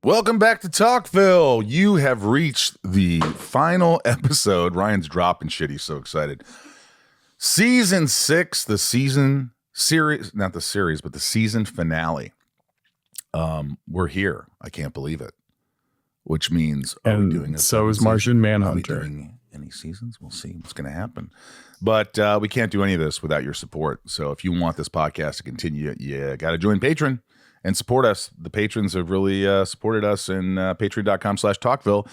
Welcome back to Talkville. You have reached the final episode. Ryan's dropping shit. He's so excited. Season 6, the season series, not the series, but the season finale. We're here. I can't believe it. Which means, are we doing this? So is Martian Manhunter. Are we doing any seasons? We'll see what's going to happen. But we can't do any of this without your support. So if you want this podcast to continue, you got to join Patron and support us. The patrons have really supported us in patreon.com/talkville.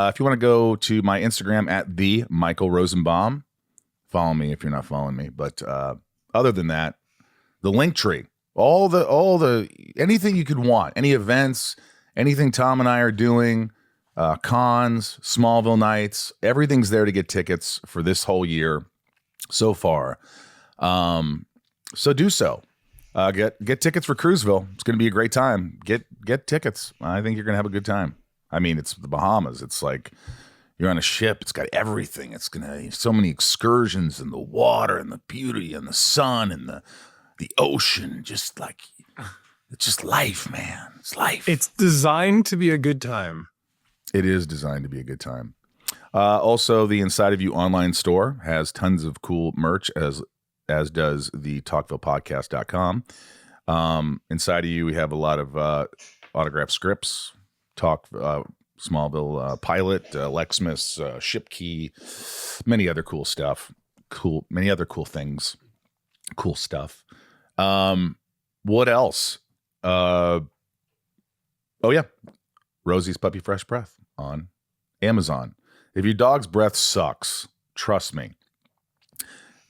If you want to go to my Instagram at the Michael Rosenbaum, follow me if you're not following me. But other than that, the link tree, all the anything you could want, any events, anything Tom and I are doing, cons, Smallville nights, everything's there to get tickets for this whole year so far. So do so. Get tickets for Cruiseville. It's going to be a great time. Get tickets. I think you're going to have a good time. I mean, it's the Bahamas. It's like you're on a ship. It's got everything. It's going to so many excursions and the water and the beauty and the sun and the ocean. Just like it's just life, man. It's life. It's designed to be a good time. It is designed to be a good time. Also, the Inside of You online store has tons of cool merch, as does the talkvillepodcast.com. Inside of You, we have a lot of autographed scripts, Smallville pilot, Lexmas, ship key, many other cool stuff. Many other cool things. Cool stuff. What else? Oh yeah, Rosie's Puppy Fresh Breath on Amazon. If your dog's breath sucks, trust me,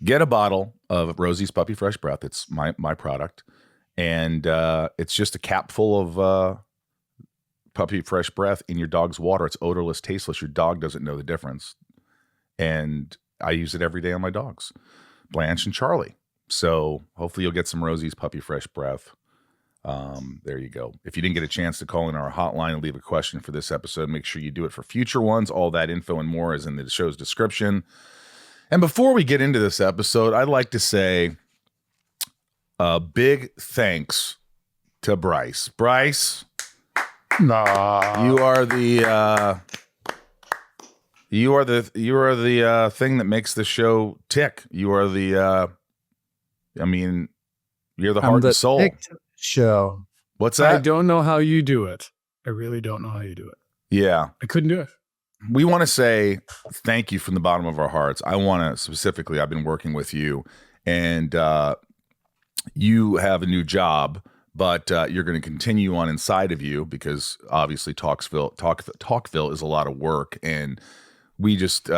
get a bottle of Rosie's Puppy Fresh Breath. It's my product, and it's just a cap full of Puppy Fresh Breath in your dog's water. It's odorless, tasteless. Your dog doesn't know the difference, and I use it every day on my dogs, Blanche and Charlie. So hopefully you'll get some Rosie's Puppy Fresh Breath. There you go. If you didn't get a chance to call in our hotline and leave a question for this episode, make sure you do it for future ones. All that info and more is in the show's description. And before we get into this episode, I'd like to say a big thanks to Bryce. Bryce, Nah. you are the thing that makes the show tick. You are the you're the heart and soul. Show. What's that? I don't know how you do it. I really don't know how you do it. Yeah. I couldn't do it. We want to say thank you from the bottom of our hearts. I want to specifically, I've been working with you, and you have a new job, but you're going to continue on Inside of You because obviously Talkville is a lot of work, and we just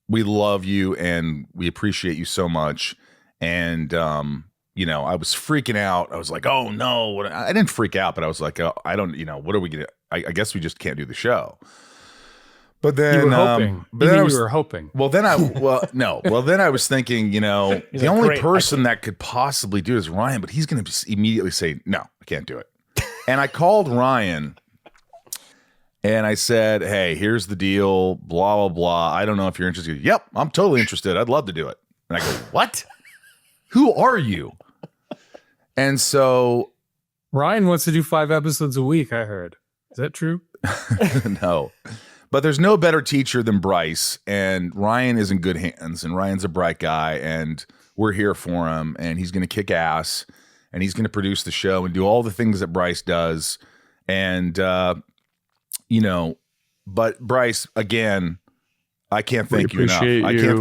we love you and we appreciate you so much. And I was freaking out. I was like, oh no, I didn't freak out, but I was like, I don't, what are we gonna? I guess we just can't do the show. But then you were hoping. You were hoping. Well, then I was thinking, the only person that could possibly do it is Ryan, but he's going to immediately say, no, I can't do it. And I called Ryan and I said, hey, here's the deal, blah, blah, blah. I don't know if you're interested. Yep, I'm totally interested. I'd love to do it. And I go, what? Who are you? And so Ryan wants to do 5 episodes a week, I heard. Is that true? No. But there's no better teacher than Bryce, and Ryan is in good hands, and Ryan's a bright guy, and we're here for him, and he's going to kick ass, and he's going to produce the show and do all the things that Bryce does. And, but Bryce, again, I can't thank you enough.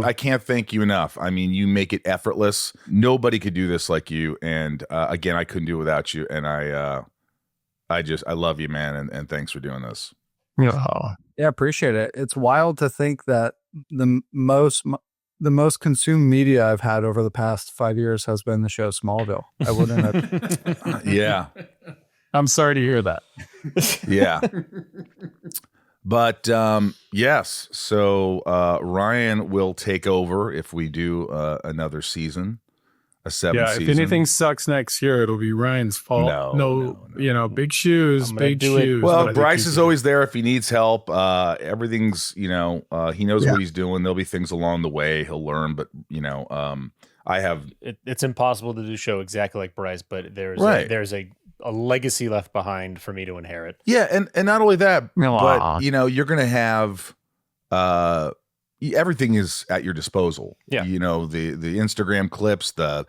I can't thank you enough. I mean, you make it effortless. Nobody could do this like you. And again, I couldn't do it without you. And I love you, man. And thanks for doing this. Oh. Yeah, appreciate it. It's wild to think that the most consumed media I've had over the past 5 years has been the show Smallville. I wouldn't have. Yeah. I'm sorry to hear that. Yeah. But yes, so Ryan will take over if we do another season, a 7th season. If anything sucks next year, it'll be Ryan's fault. No. Big shoes, big shoes. Well, Bryce is always there if he needs help. Everything's, he knows what he's doing. There'll be things along the way he'll learn, but I have. It's impossible to do a show exactly like Bryce, but there's a a legacy left behind for me to inherit. Yeah, and not only that, but you're going to have everything is at your disposal. Yeah. The Instagram clips, the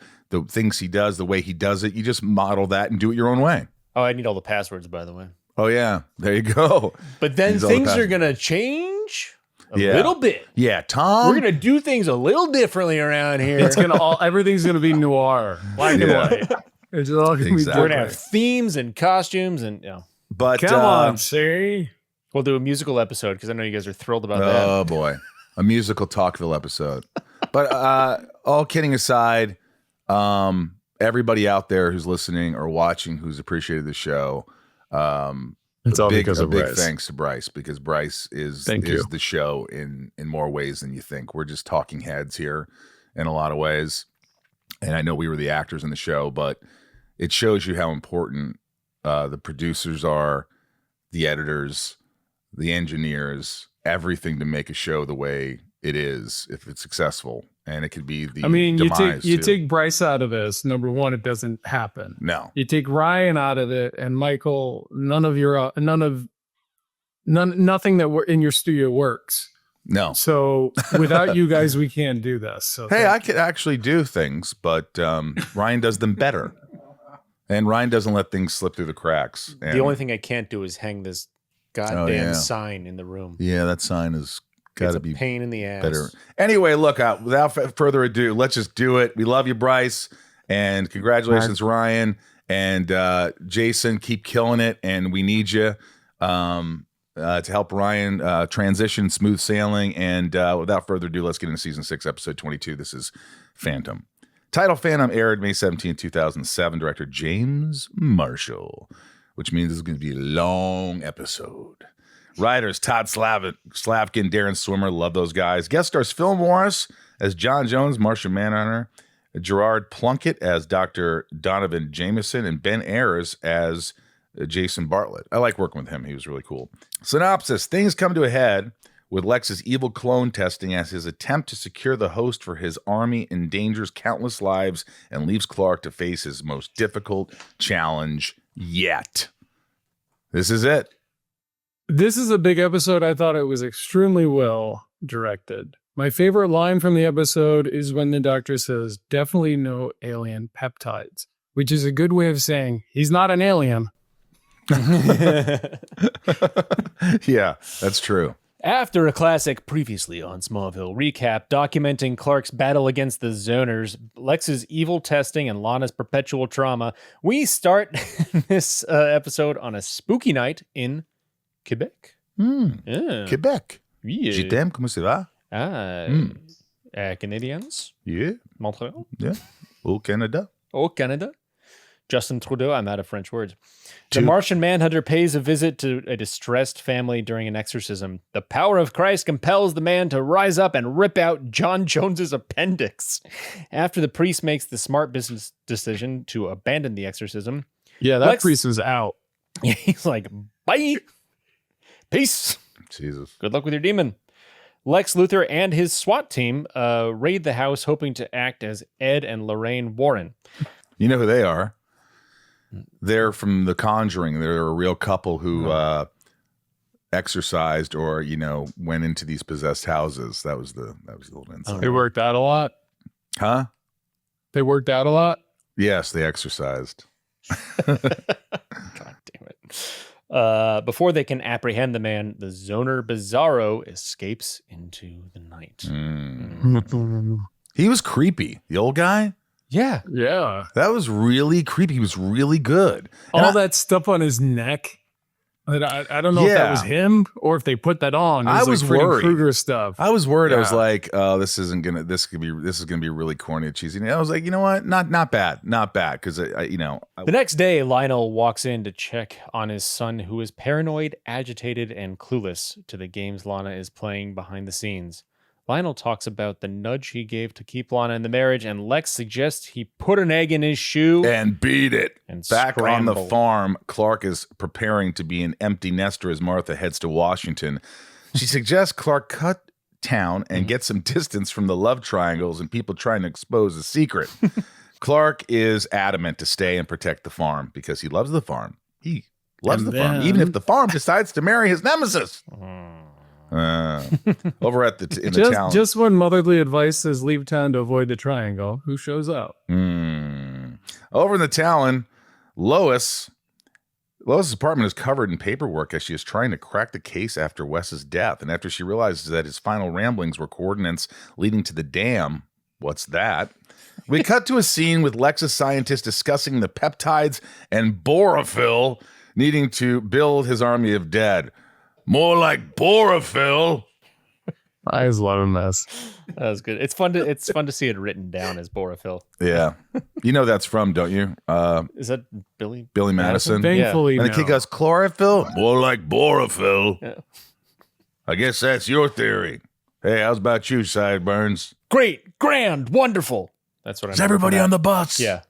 things he does, the way he does it. You just model that and do it your own way. Oh, I need all the passwords, by the way. Oh yeah, there you go. But then things are going to change a little bit. Yeah, Tom. We're going to do things a little differently around here. It's going to everything's going to be noir, black and white. It's all going to be We're going to have themes and costumes and But come on, see. We'll do a musical episode because I know you guys are thrilled about that. Oh boy, a musical Talkville episode. But all kidding aside, everybody out there who's listening or watching who's appreciated the show, it's all because of big Bryce. Thanks to Bryce, because Bryce is the show in more ways than you think. We're just talking heads here in a lot of ways, and I know we were the actors in the show, but it shows you how important the producers are, the editors, the engineers, everything to make a show the way it is if it's successful. And it could be the you take Bryce out of this. Number one, it doesn't happen. No. You take Ryan out of it, and Michael, nothing that in your studio works. No. So without you guys, we can't do this. So hey, I could actually do things, but Ryan does them better. And Ryan doesn't let things slip through the cracks. And the only thing I can't do is hang this goddamn sign in the room. Yeah, that sign is got to be pain in the ass. Better. Anyway, look, without further ado, let's just do it. We love you, Bryce, and congratulations, Ryan and Jason. Keep killing it, and we need you to help Ryan transition, smooth sailing. And without further ado, let's get into season 6, episode 22. This is Phantom. Title Phantom aired May 17, 2007. Director James Marshall, which means this is going to be a long episode. Writers Todd Slavkin, Darren Swimmer, love those guys. Guest stars Phil Morris as John Jones, Martian Manhunter, Gerard Plunkett as Dr. Donovan Jameson, and Ben Ayers as Jason Bartlett. I like working with him. He was really cool. Synopsis. Things come to a head with Lex's evil clone testing as his attempt to secure the host for his army endangers countless lives and leaves Clark to face his most difficult challenge yet. This is it. This is a big episode. I thought it was extremely well directed. My favorite line from the episode is when the doctor says, definitely no alien peptides, which is a good way of saying he's not an alien. Yeah, that's true. After a classic previously on Smallville recap documenting Clark's battle against the Zoners, Lex's evil testing, and Lana's perpetual trauma, we start this episode on a spooky night in Quebec. Yeah. Quebec. Yeah. Je t'aime, comment ça va? Canadians? Yeah. Montreal? Yeah. Au Canada. Au Canada. Justin Trudeau, I'm out of French words. The Martian Manhunter pays a visit to a distressed family during an exorcism. The power of Christ compels the man to rise up and rip out John Jones's appendix. After the priest makes the smart business decision to abandon the exorcism. Yeah, that priest is out. He's like, bye. Peace. Jesus. Good luck with your demon. Lex Luthor and his SWAT team raid the house hoping to act as Ed and Lorraine Warren. You know who they are? They're from The Conjuring. They're a real couple who exorcised or, went into these possessed houses. That was the little insight. They worked out a lot? Huh? They worked out a lot? Yes, they exorcised. God damn it. Before they can apprehend the man, the Zoner Bizarro escapes into the night. He was creepy. The old guy? Yeah. Yeah. That was really creepy. He was really good. All that stuff on his neck. I don't know if that was him or if they put that on. I was worried. Krueger stuff. I was worried. Yeah. I was like, "Oh, this is gonna be really corny and cheesy." And I was like, you know what? Not bad. Because the next day, Lionel walks in to check on his son, who is paranoid, agitated, and clueless to the games Lana is playing behind the scenes. Lionel talks about the nudge he gave to keep Lana in the marriage, and Lex suggests he put an egg in his shoe and beat it. And back on the farm, Clark is preparing to be an empty nester as Martha heads to Washington. She suggests Clark cut town and get some distance from the love triangles and people trying to expose a secret. Clark is adamant to stay and protect the farm because he loves the farm. He loves And the farm, even if the farm decides to marry his nemesis. Over at the town. Just when motherly advice says leave town to avoid the triangle, who shows up? Over in the Talon, Lois's apartment is covered in paperwork as she is trying to crack the case after Wes's death. And after she realizes that his final ramblings were coordinates leading to the dam, what's that? We cut to a scene with Lex's scientists discussing the peptides and Borophyll needing to build his army of dead. More like Borophyll. I was loving this. That was good. It's fun to see it written down as Borophyll. Yeah. You know that's from, don't you? Is that Billy Madison? Thankfully, And the kid goes, chlorophyll? More like Borophyll. Yeah. I guess that's your theory. Hey, how's about you, Sideburns? Great, grand, wonderful. That's what I. Is everybody on the bus? Yeah.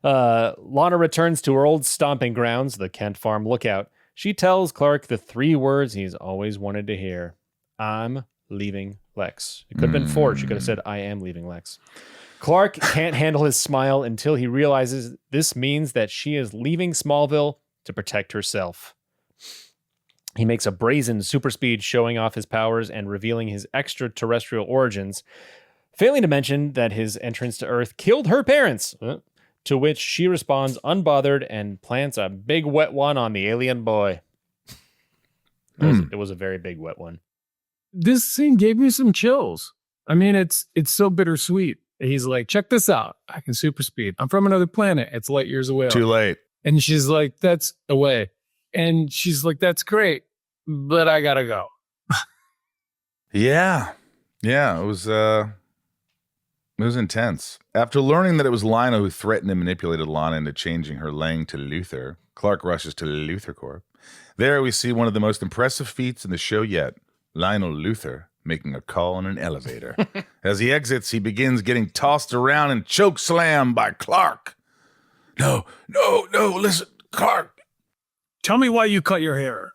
Lana returns to her old stomping grounds, the Kent Farm Lookout. She tells Clark the 3 words he's always wanted to hear. I'm leaving Lex. It could have been 4. She could have said, I am leaving Lex. Clark can't handle his smile until he realizes this means that she is leaving Smallville to protect herself. He makes a brazen super speed showing off his powers and revealing his extraterrestrial origins, failing to mention that his entrance to Earth killed her parents. To which she responds unbothered and plants a big wet one on the alien boy. It was a very big wet one. This scene gave me some chills. I mean, it's so bittersweet. He's like, check this out. I can super speed. I'm from another planet. It's light years away. Too late. And she's like, that's away. And she's like, that's great, but I gotta go. Yeah. It was intense. After learning that it was Lionel who threatened and manipulated Lana into changing her Lang to Luthor, Clark rushes to Luthor Corp. There we see one of the most impressive feats in the show yet, Lionel Luthor making a call in an elevator. As he exits, he begins getting tossed around and choke slammed by Clark. No, listen, Clark. Tell me why you cut your hair.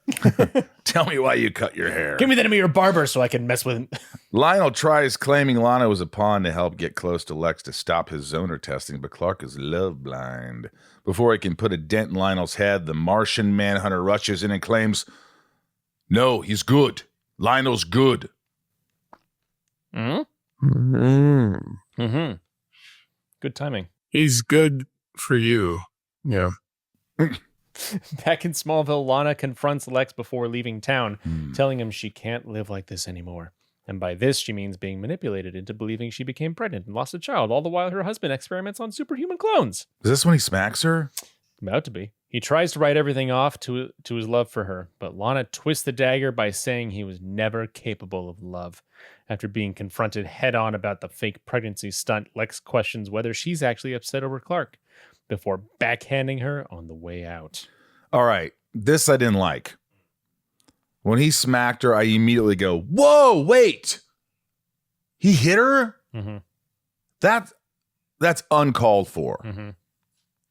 Tell me why you cut your hair. Give me the name of your barber so I can mess with him. Lionel tries claiming Lana was a pawn to help get close to Lex to stop his zoner testing, but Clark is love blind. Before he can put a dent in Lionel's head, the Martian Manhunter rushes in and claims, no, he's good. Lionel's good. Good timing. He's good for you. Yeah. Back in Smallville, Lana confronts Lex before leaving town, telling him she can't live like this anymore. And by this, she means being manipulated into believing she became pregnant and lost a child, all the while her husband experiments on superhuman clones. Is this when he smacks her? About to be. He tries to write everything off to his love for her, but Lana twists the dagger by saying he was never capable of love. After being confronted head-on about the fake pregnancy stunt, Lex questions whether she's actually upset over Clark, before backhanding her on the way out. All right. This I didn't like. When he smacked her, I immediately go, whoa, wait. He hit her? Mm-hmm. That's uncalled for. Mm-hmm.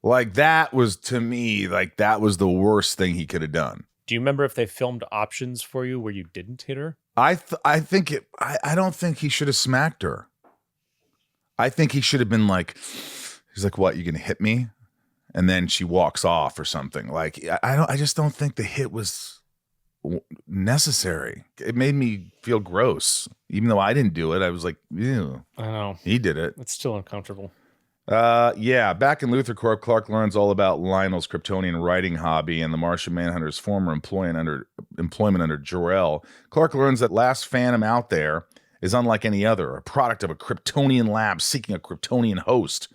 Like, that was, to me, like, that was the worst thing he could have done. Do you remember if they filmed options for you where you didn't hit her? I don't think he should have smacked her. I think he should have been like, he's like, what, you gonna hit me? And then she walks off or something. Like, I just don't think the hit was necessary. It made me feel gross. Even though I didn't do it, I was like, ew. I know. He did it. It's still uncomfortable. Yeah, back in Luthor Corp, Clark learns all about Lionel's Kryptonian writing hobby and the Martian Manhunter's former employment under Jor-El. Clark learns that last Phantom out there is unlike any other, a product of a Kryptonian lab seeking a Kryptonian host.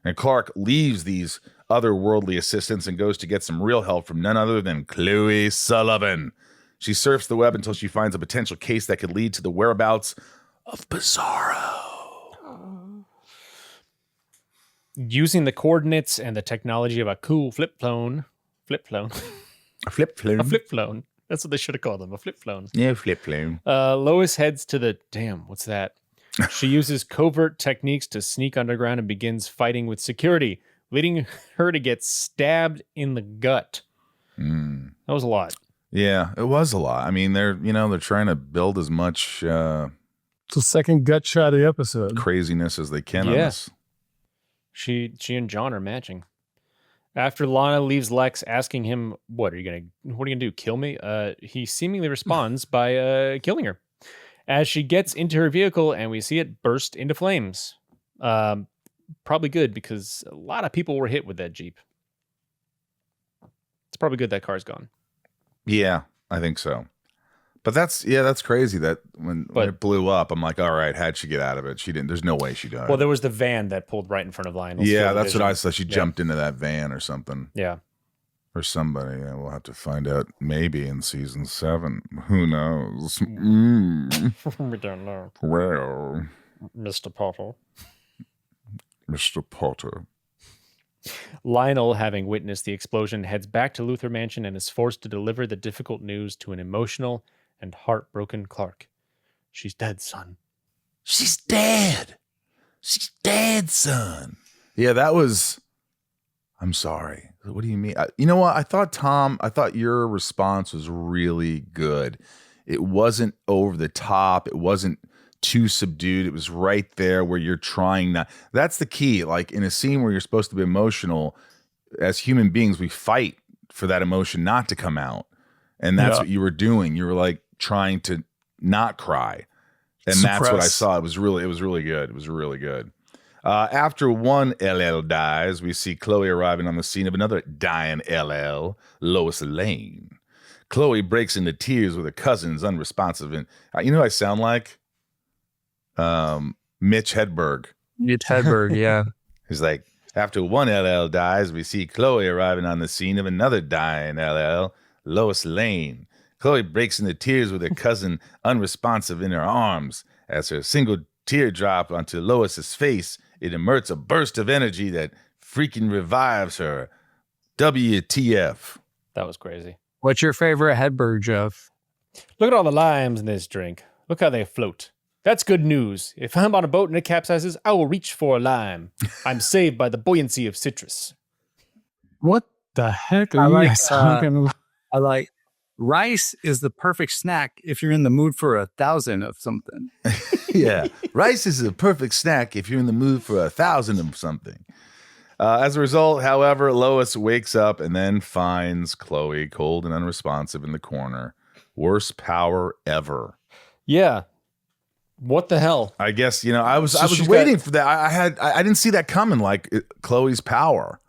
And Clark leaves these otherworldly assistants and goes to get some real help from none other than Chloe Sullivan. She surfs the web until she finds a potential case that could lead to the whereabouts of Bizarro. Using the coordinates and the technology of a cool flip phone. A flip phone. A flip phone. That's what they should have called them, a flip phone. Yeah, flip phone. Lois heads to the... Damn, what's that? She uses covert techniques to sneak underground and begins fighting with security, leading her to get stabbed in the gut. That was a lot. Yeah, it was a lot. I mean, they're trying to build as much It's the second gut shot of the episode. craziness as they can on this. She and John are matching. After Lana leaves Lex asking him, what are you gonna do? Kill me? He seemingly responds by killing her. As she gets into her vehicle and we see it burst into flames. Probably good because a lot of people were hit with that Jeep. It's probably good that car's gone. Yeah, I think so. But that's crazy that when it blew up, I'm like, all right, how'd she get out of it? She didn't. There's no way she died. Well, there was the van that pulled right in front of Lionel's. Yeah, that's what I said. She jumped into that van or something. Yeah. Or somebody. Yeah, we'll have to find out maybe in season 7. Who knows? We don't know. Well, Mr. Potter. Mr. Potter. Lionel, having witnessed the explosion, heads back to Luthor Mansion and is forced to deliver the difficult news to an emotional and heartbroken Clark. She's dead, son. She's dead. She's dead, son. Yeah, that was... I'm sorry. What do you mean? You know what? I thought your response was really good. It wasn't over the top. It wasn't too subdued. It was right there where you're trying not. That's the key. Like in a scene where you're supposed to be emotional, as human beings, we fight for that emotion not to come out. And that's what you were doing. You were like trying to not cry. And that's what I saw. It was really good. It was really good. After one LL dies, we see Chloe arriving on the scene of another dying LL, Lois Lane. Chloe breaks into tears with her cousin's unresponsive. And you know who I sound like? Mitch Hedberg. Mitch Hedberg, yeah. He's like, after one LL dies, we see Chloe arriving on the scene of another dying LL, Lois Lane. Chloe breaks into tears with her cousin unresponsive in her arms. As her single teardrop onto Lois's face, it emerges a burst of energy that freaking revives her. WTF. That was crazy. What's your favorite Hedberg, Jeff? Look at all the limes in this drink. Look how they float. That's good news. If I'm on a boat and it capsizes, I will reach for a lime. I'm saved by the buoyancy of citrus. What the heck are you guys talking? I like rice is the perfect snack if you're in the mood for 1,000 of something. Yeah. Rice is a perfect snack if you're in the mood for 1,000 of something. As a result, however, Lois wakes up and then finds Chloe cold and unresponsive in the corner. Worst power ever. Yeah. What the hell? I guess, I was waiting for that. I didn't see that coming, like Chloe's power.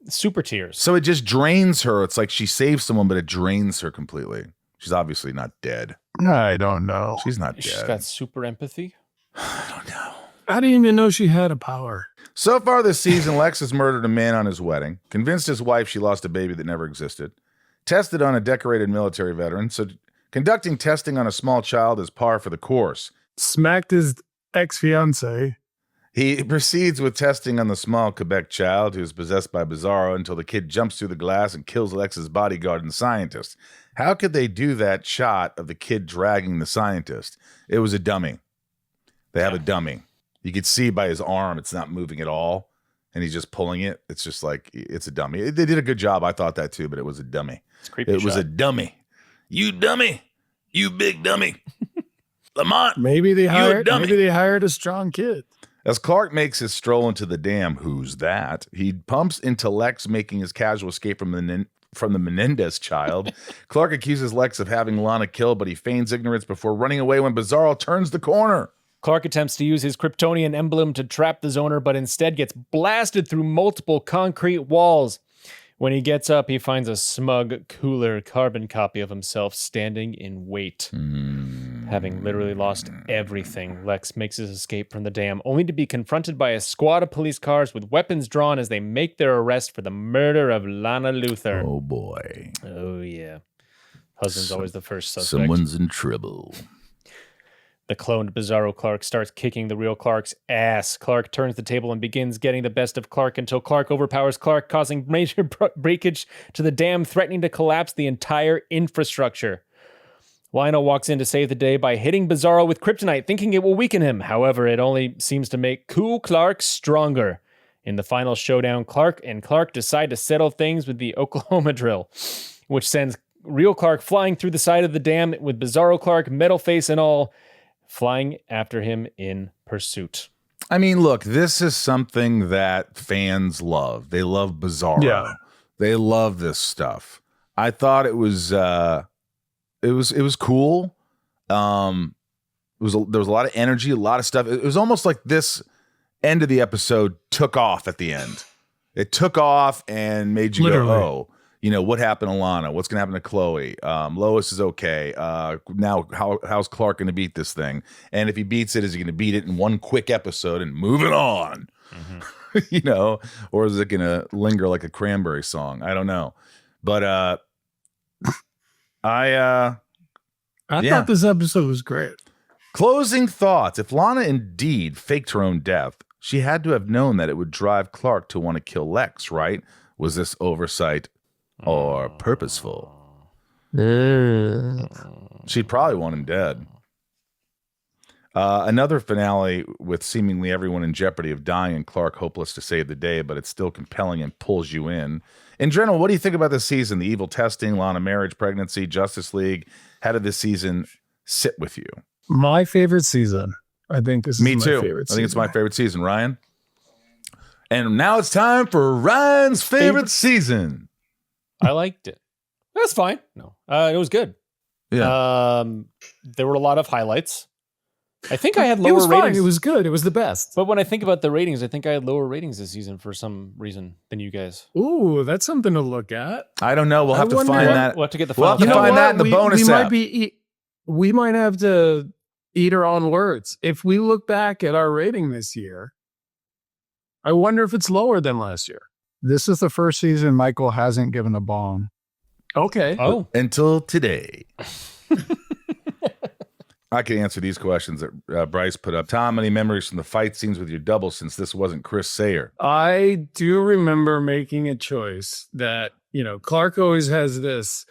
Super tears. So it just drains her. It's like she saves someone, but it drains her completely. She's obviously not dead. I don't know. She's not dead. She's got super empathy. I don't know. I didn't even know she had a power. So far this season, Lex has murdered a man on his wedding, convinced his wife she lost a baby that never existed, tested on a decorated military veteran, so conducting testing on a small child is par for the course. Smacked his ex-fiance. He proceeds with testing on the small Quebec child who is possessed by Bizarro until the kid jumps through the glass and kills Lex's bodyguard and scientist. How could they do that shot of the kid dragging the scientist? It was a dummy. They have a dummy. You could see by his arm it's not moving at all, and he's just pulling it. It's just like, it's a dummy. They did a good job. I thought that too, but it was a dummy. It's creepy. It was a dummy. You dummy. You big dummy. Lamont. Maybe they hired a strong kid. As Clark makes his stroll into the dam, who's that? He pumps into Lex, making his casual escape from the Menendez child. Clark accuses Lex of having Lana killed, but he feigns ignorance before running away when Bizarro turns the corner. Clark attempts to use his Kryptonian emblem to trap the Zoner, but instead gets blasted through multiple concrete walls. When he gets up, he finds a smug, cooler carbon copy of himself standing in wait. Having literally lost everything, Lex makes his escape from the dam, only to be confronted by a squad of police cars with weapons drawn as they make their arrest for the murder of Lana Luthor. Oh, boy. Oh, yeah. Husband's always the first suspect. Someone's in trouble. The cloned Bizarro Clark starts kicking the real Clark's ass. Clark turns the table and begins getting the best of Clark until Clark overpowers Clark, causing major breakage to the dam, threatening to collapse the entire infrastructure. Lionel walks in to save the day by hitting Bizarro with kryptonite, thinking it will weaken him. However, it only seems to make cool Clark stronger. In the final showdown, Clark decide to settle things with the Oklahoma drill, which sends real Clark flying through the side of the dam with Bizarro Clark, metal face and all, flying after him in pursuit. I mean, look, this is something that fans love. They love Bizarro. Yeah. They love this stuff. I thought it was cool. There was a lot of energy, a lot of stuff. It was almost like this end of the episode took off at the end. It took off and made you go, oh, what happened to Lana? What's going to happen to Chloe? Lois is okay. Now, how's Clark going to beat this thing? And if he beats it, is he going to beat it in one quick episode and move it on? Mm-hmm. Or is it going to linger like a Cranberry song? I don't know. But I thought this episode was great. Closing thoughts. If Lana indeed faked her own death, she had to have known that it would drive Clark to want to kill Lex, right? Was this oversight or purposeful? She'd probably want him dead. Another finale with seemingly everyone in jeopardy of dying and Clark hopeless to save the day, but it's still compelling and pulls you in. In general, what do you think about this season? The evil testing, Lana marriage, pregnancy, Justice League. How did this season sit with you? My favorite season. I think this is Me my too. favorite season. I think it's my favorite season, Ryan. And now it's time for Ryan's favorite season. I liked it. That's fine. No, it was good. Yeah. There were a lot of highlights. I think I had lower It was ratings. fine. It was good. It was the best. But when I think about the ratings, I think I had lower ratings this season for some reason than you guys. Ooh, that's something to look at. I don't know. We'll have to wonder find what- that. We'll have to get the We'll final have to count. find that in the bonus app. We might have to eat our own words. If we look back at our rating this year, I wonder if it's lower than last year. This is the first season Michael hasn't given a bomb. Okay. Oh, Until today. I can answer these questions that Bryce put up. Tom, any memories from the fight scenes with your double since this wasn't Chris Sayer? I do remember making a choice that, Clark always has this,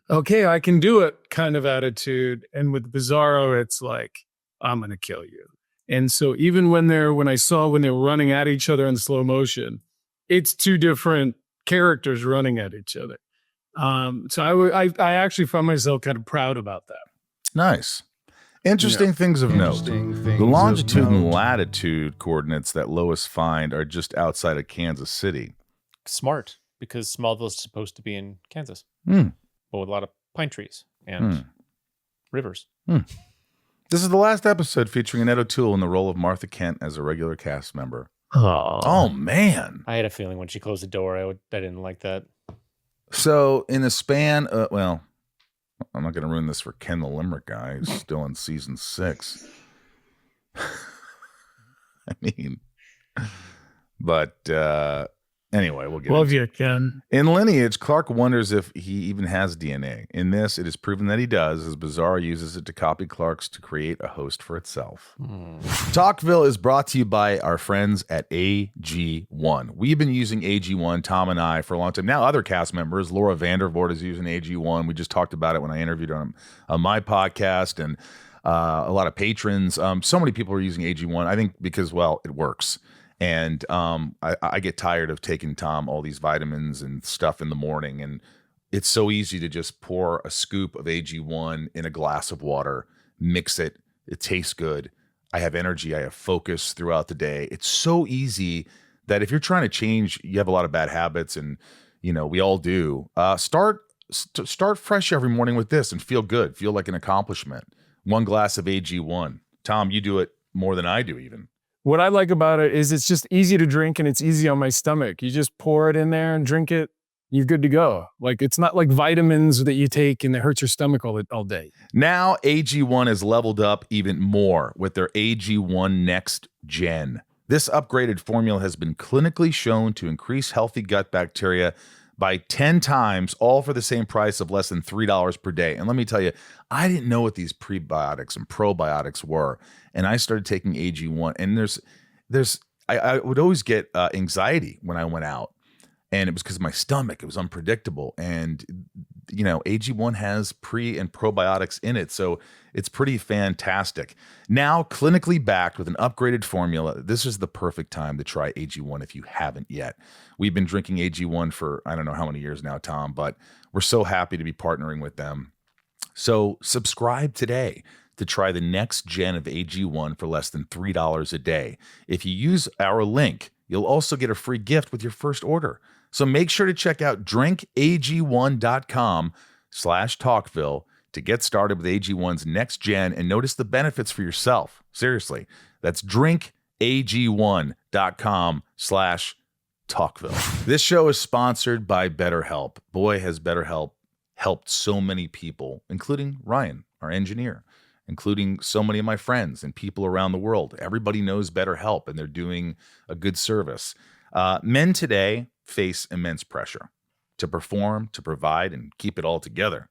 okay, I can do it kind of attitude. And with Bizarro, it's like, I'm going to kill you. And so even when they were running at each other in slow motion, it's two different characters running at each other. So I actually found myself kind of proud about that. Nice. Interesting things of note. The longitude and latitude coordinates that Lois find are just outside of Kansas City. smart, because Smallville is supposed to be in Kansas. Mm. But with a lot of pine trees and rivers. This is the last episode featuring Annette O'Toole in the role of Martha Kent as a regular cast member. Oh, man. I had a feeling when she closed the door, I didn't like that. So in the span, I'm not going to ruin this for Ken the Limerick guy who's still in season 6. I mean, but anyway, we'll get Love into you, Ken. In Lineage, Clark wonders if he even has DNA. In this, it is proven that he does, as Bizarro uses it to copy Clark's to create a host for itself. Talkville is brought to you by our friends at AG1. We've been using AG1, Tom and I, for a long time. Now other cast members, Laura Vandervoort is using AG1. We just talked about it when I interviewed her on my podcast, and a lot of patrons. So many people are using AG1, I think because, well, it works. And I get tired of taking Tom all these vitamins and stuff in the morning. And it's so easy to just pour a scoop of AG1 in a glass of water, mix it. It tastes good. I have energy. I have focus throughout the day. It's so easy that if you're trying to change, you have a lot of bad habits, and we all do. Start fresh every morning with this and feel good. Feel like an accomplishment. 1 glass of AG1. Tom, you do it more than I do even. What I like about it is it's just easy to drink and it's easy on my stomach. You just pour it in there and drink it. You're good to go. Like, it's not like vitamins that you take and it hurts your stomach all day. Now AG1 is leveled up even more with their AG1 Next Gen. This upgraded formula has been clinically shown to increase healthy gut bacteria by 10 times, all for the same price of less than $3 per day. And let me tell you, I didn't know what these prebiotics and probiotics were. And I started taking AG1, and I would always get anxiety when I went out, and it was because of my stomach. It was unpredictable. And, AG1 has pre and probiotics in it. So it's pretty fantastic. Now, clinically backed with an upgraded formula, this is the perfect time to try AG1 if you haven't yet. We've been drinking AG1 for I don't know how many years now, Tom, but we're so happy to be partnering with them. So subscribe today to try the next gen of AG1 for less than $3 a day. If you use our link, you'll also get a free gift with your first order. So make sure to check out drinkag1.com/talkville to get started with AG1's next gen and notice the benefits for yourself. Seriously, that's drinkag1.com/talkville. This show is sponsored by BetterHelp. Boy, has BetterHelp helped so many people, including Ryan, our engineer, including so many of my friends and people around the world. Everybody knows BetterHelp, and they're doing a good service. Men today face immense pressure to perform, to provide, and keep it all together.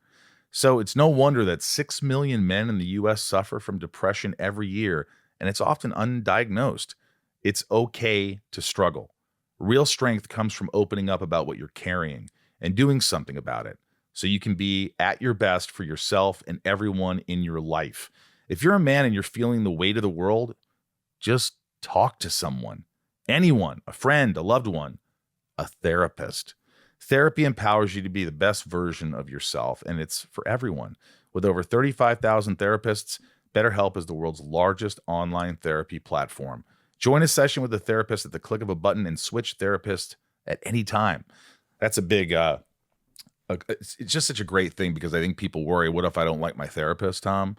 So it's no wonder that 6 million men in the U.S. suffer from depression every year, and it's often undiagnosed. It's okay to struggle. Real strength comes from opening up about what you're carrying and doing something about it, so you can be at your best for yourself and everyone in your life. If you're a man and you're feeling the weight of the world, just talk to someone. Anyone, a friend, a loved one, a therapist. Therapy empowers you to be the best version of yourself, and it's for everyone. With over 35,000 therapists, BetterHelp is the world's largest online therapy platform. Join a session with a therapist at the click of a button and switch therapists at any time. That's a big... it's just such a great thing, because I think people worry, what if I don't like my therapist, Tom?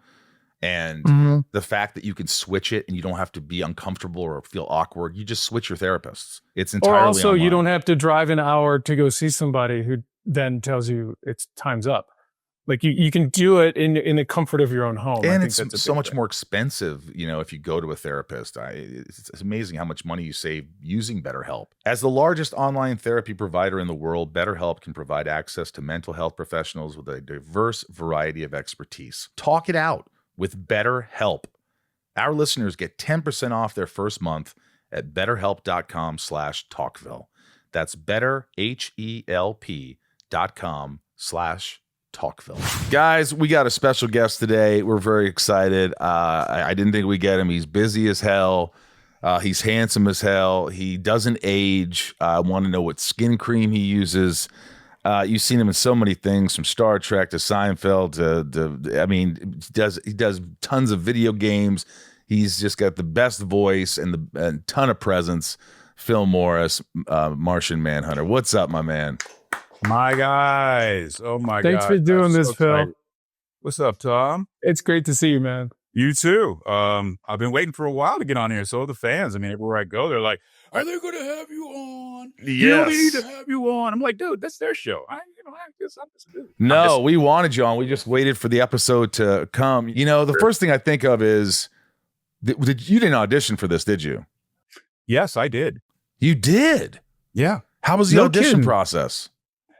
And the fact that you can switch it and you don't have to be uncomfortable or feel awkward, you just switch your therapists. It's entirely Or also online. You don't have to drive an hour to go see somebody who then tells you it's time's up. Like you can do it in the comfort of your own home. And I think it's that's a so big much thing. more expensive, if you go to a therapist. It's amazing how much money you save using BetterHelp. As the largest online therapy provider in the world, BetterHelp can provide access to mental health professionals with a diverse variety of expertise. Talk it out with BetterHelp. Our listeners get 10% off their first month at betterhelp.com/talkville. That's betterhelp.com/talkville. Guys, we got a special guest today. We're very excited. I didn't think we'd get him. He's busy as hell. He's handsome as hell. He doesn't age. I want to know what skin cream he uses. You've seen him in so many things, from Star Trek to Seinfeld he does tons of video games. He's just got the best voice and a ton of presence. Phil Morris, Martian Manhunter. What's up, my man? My guys. Oh my God. Thanks for doing this, Phil. Excited. What's up, Tom? It's great to see you, man. You too. I've been waiting for a while to get on here. So are the fans. I mean, everywhere I go, they're like, "Are they going to have you on? Yes. They need to have you on." I'm like, dude, that's their show. I'm just a dude. No, we wanted you on. We just waited for the episode to come. The first thing I think of is, you didn't audition for this, did you? Yes, I did. You did? Yeah. How was the No audition kidding. process?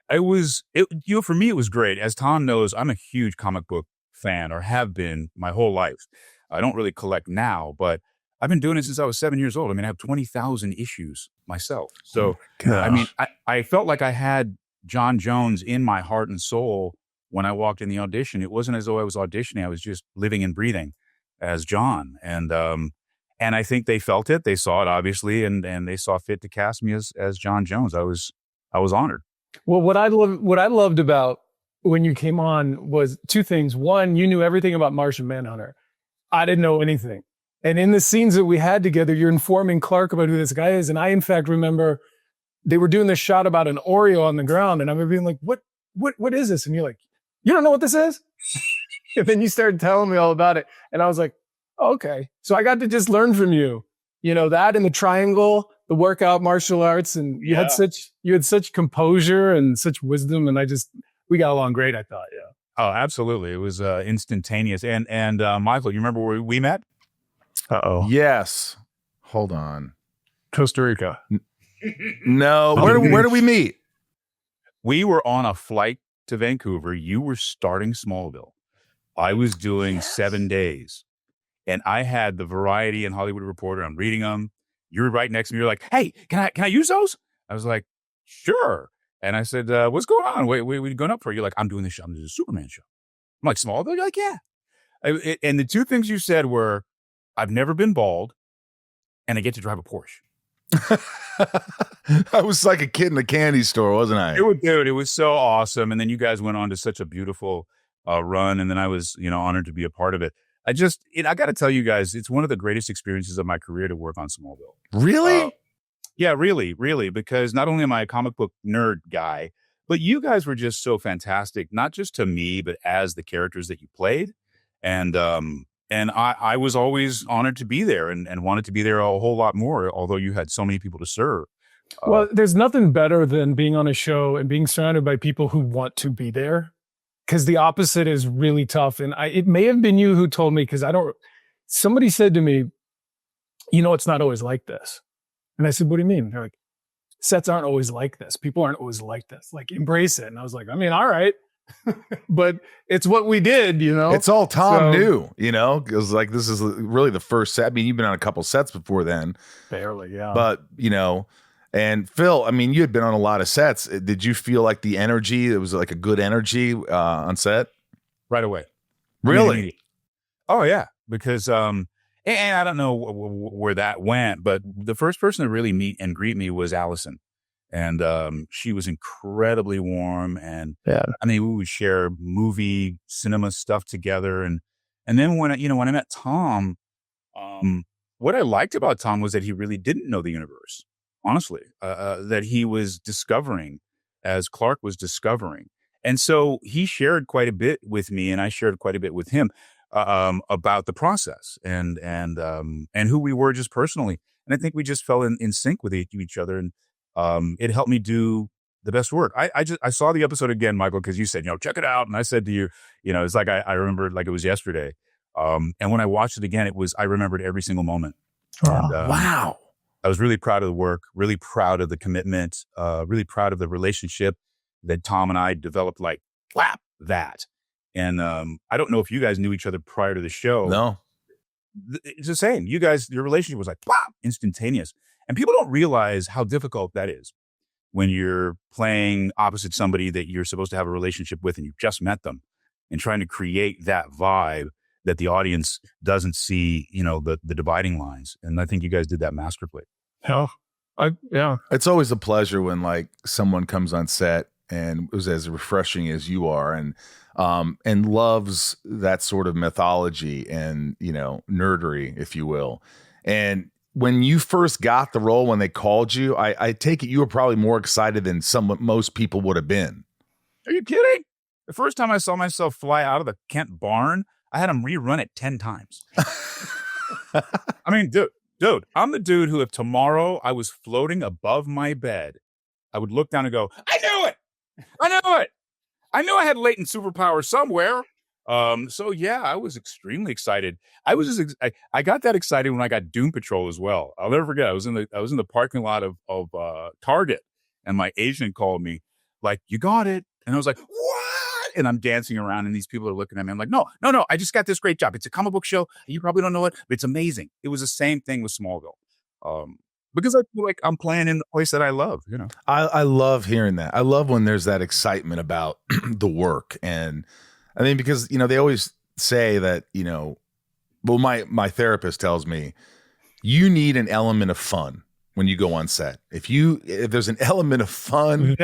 For me, it was great. As Tom knows, I'm a huge comic book fan, or have been my whole life. I don't really collect now, but I've been doing it since I was 7 years old. I mean, I have 20,000 issues myself. So, I mean, I felt like I had John Jones in my heart and soul when I walked in the audition. It wasn't as though I was auditioning. I was just living and breathing as John. And I think they felt it. They saw it, obviously, and they saw fit to cast me as John Jones. I was honored. Well, what I loved about when you came on was two things. One, you knew everything about Martian Manhunter. I didn't know anything. And in the scenes that we had together, you're informing Clark about who this guy is. And I, in fact, remember they were doing this shot about an Oreo on the ground. And I remember being like, what is this? And you're like, you don't know what this is? And then you started telling me all about it. And I was like, oh, okay. So I got to just learn from you, that and the triangle, the workout martial arts. And you had such composure and such wisdom. And we got along great, I thought. Yeah. Oh, absolutely. It was instantaneous. And Michael, you remember where we met? Uh-oh. Yes. Hold on. Costa Rica. No. Where do we meet? We were on a flight to Vancouver. You were starting Smallville. I was doing 7 days. And I had the Variety and Hollywood Reporter. I'm reading them. You were right next to me. You're like, "Hey, can I use those?" I was like, "Sure." And I said, "What's going on? What are you going up for?" You're like, "I'm doing this show. I'm doing a Superman show." I'm like, "Smallville?" You're like, "Yeah." And the two things you said were, "I've never been bald, and I get to drive a Porsche." I was like a kid in a candy store, wasn't I? It was so awesome. And then you guys went on to such a beautiful run. And then I was, honored to be a part of it. I got to tell you guys, it's one of the greatest experiences of my career to work on Smallville. Really? Yeah, really, really, because not only am I a comic book nerd guy, but you guys were just so fantastic, not just to me, but as the characters that you played. And I was always honored to be there and wanted to be there a whole lot more, although you had so many people to serve. Well, there's nothing better than being on a show and being surrounded by people who want to be there, because the opposite is really tough. And it may have been you who told me, because somebody said to me, it's not always like this. And I said, what do you mean? They're like, sets aren't always like this. People aren't always like this. Like, embrace it. And I was like, I mean, all right. But it's what we did, It's all Tom knew, because like this is really the first set. I mean, you've been on a couple sets before then. Barely, yeah. But, and Phil, I mean, you had been on a lot of sets. Did you feel like the energy, it was like a good energy on set? Right away. Really? Oh, yeah. Because, and I don't know where that went, but the first person to really meet and greet me was Allison. And she was incredibly warm. And I mean, we would share movie, cinema stuff together. And then when I met Tom, what I liked about Tom was that he really didn't know the universe, honestly, that he was discovering as Clark was discovering. And so he shared quite a bit with me, and I shared quite a bit with him about the process and who we were just personally. And I think we just fell in sync with each other. And it helped me do the best work. I saw the episode again, Michael, because you said, check it out. And I said to you, it's like, I remember like it was yesterday. And when I watched it again, I remembered every single moment. And, Wow. I was really proud of the work, really proud of the commitment, really proud of the relationship that Tom and I developed, like, clap that. And I don't know if you guys knew each other prior to the show. No. It's the same. You guys, your relationship was like, pop, instantaneous. And people don't realize how difficult that is when you're playing opposite somebody that you're supposed to have a relationship with and you've just met them, and trying to create that vibe that the audience doesn't see, the dividing lines. And I think you guys did that masterfully. Yeah. It's always a pleasure when like someone comes on set and was as refreshing as you are and loves that sort of mythology and, nerdery, if you will. And when you first got the role, when they called you, I take it you were probably more excited than most people would have been. Are you kidding? The first time I saw myself fly out of the Kent barn, I had them rerun it 10 times. I mean, dude, I'm the dude who, if tomorrow I was floating above my bed, I would look down and go, I knew it. I knew I had latent superpower somewhere. So yeah, I was extremely excited. I got that excited when I got Doom Patrol as well. I'll never forget. I was in the parking lot of Target, and my agent called me like, you got it. And I was like, what? And I'm dancing around, and these people are looking at me. I'm like, no, I just got this great job. It's a comic book show. You probably don't know it, but it's amazing. It was the same thing with Smallville. Because I feel like I'm playing in the place that I love, I love hearing that. I love when there's that excitement about the work. And I mean, because, they always say that, well, my therapist tells me you need an element of fun when you go on set. If there's an element of fun,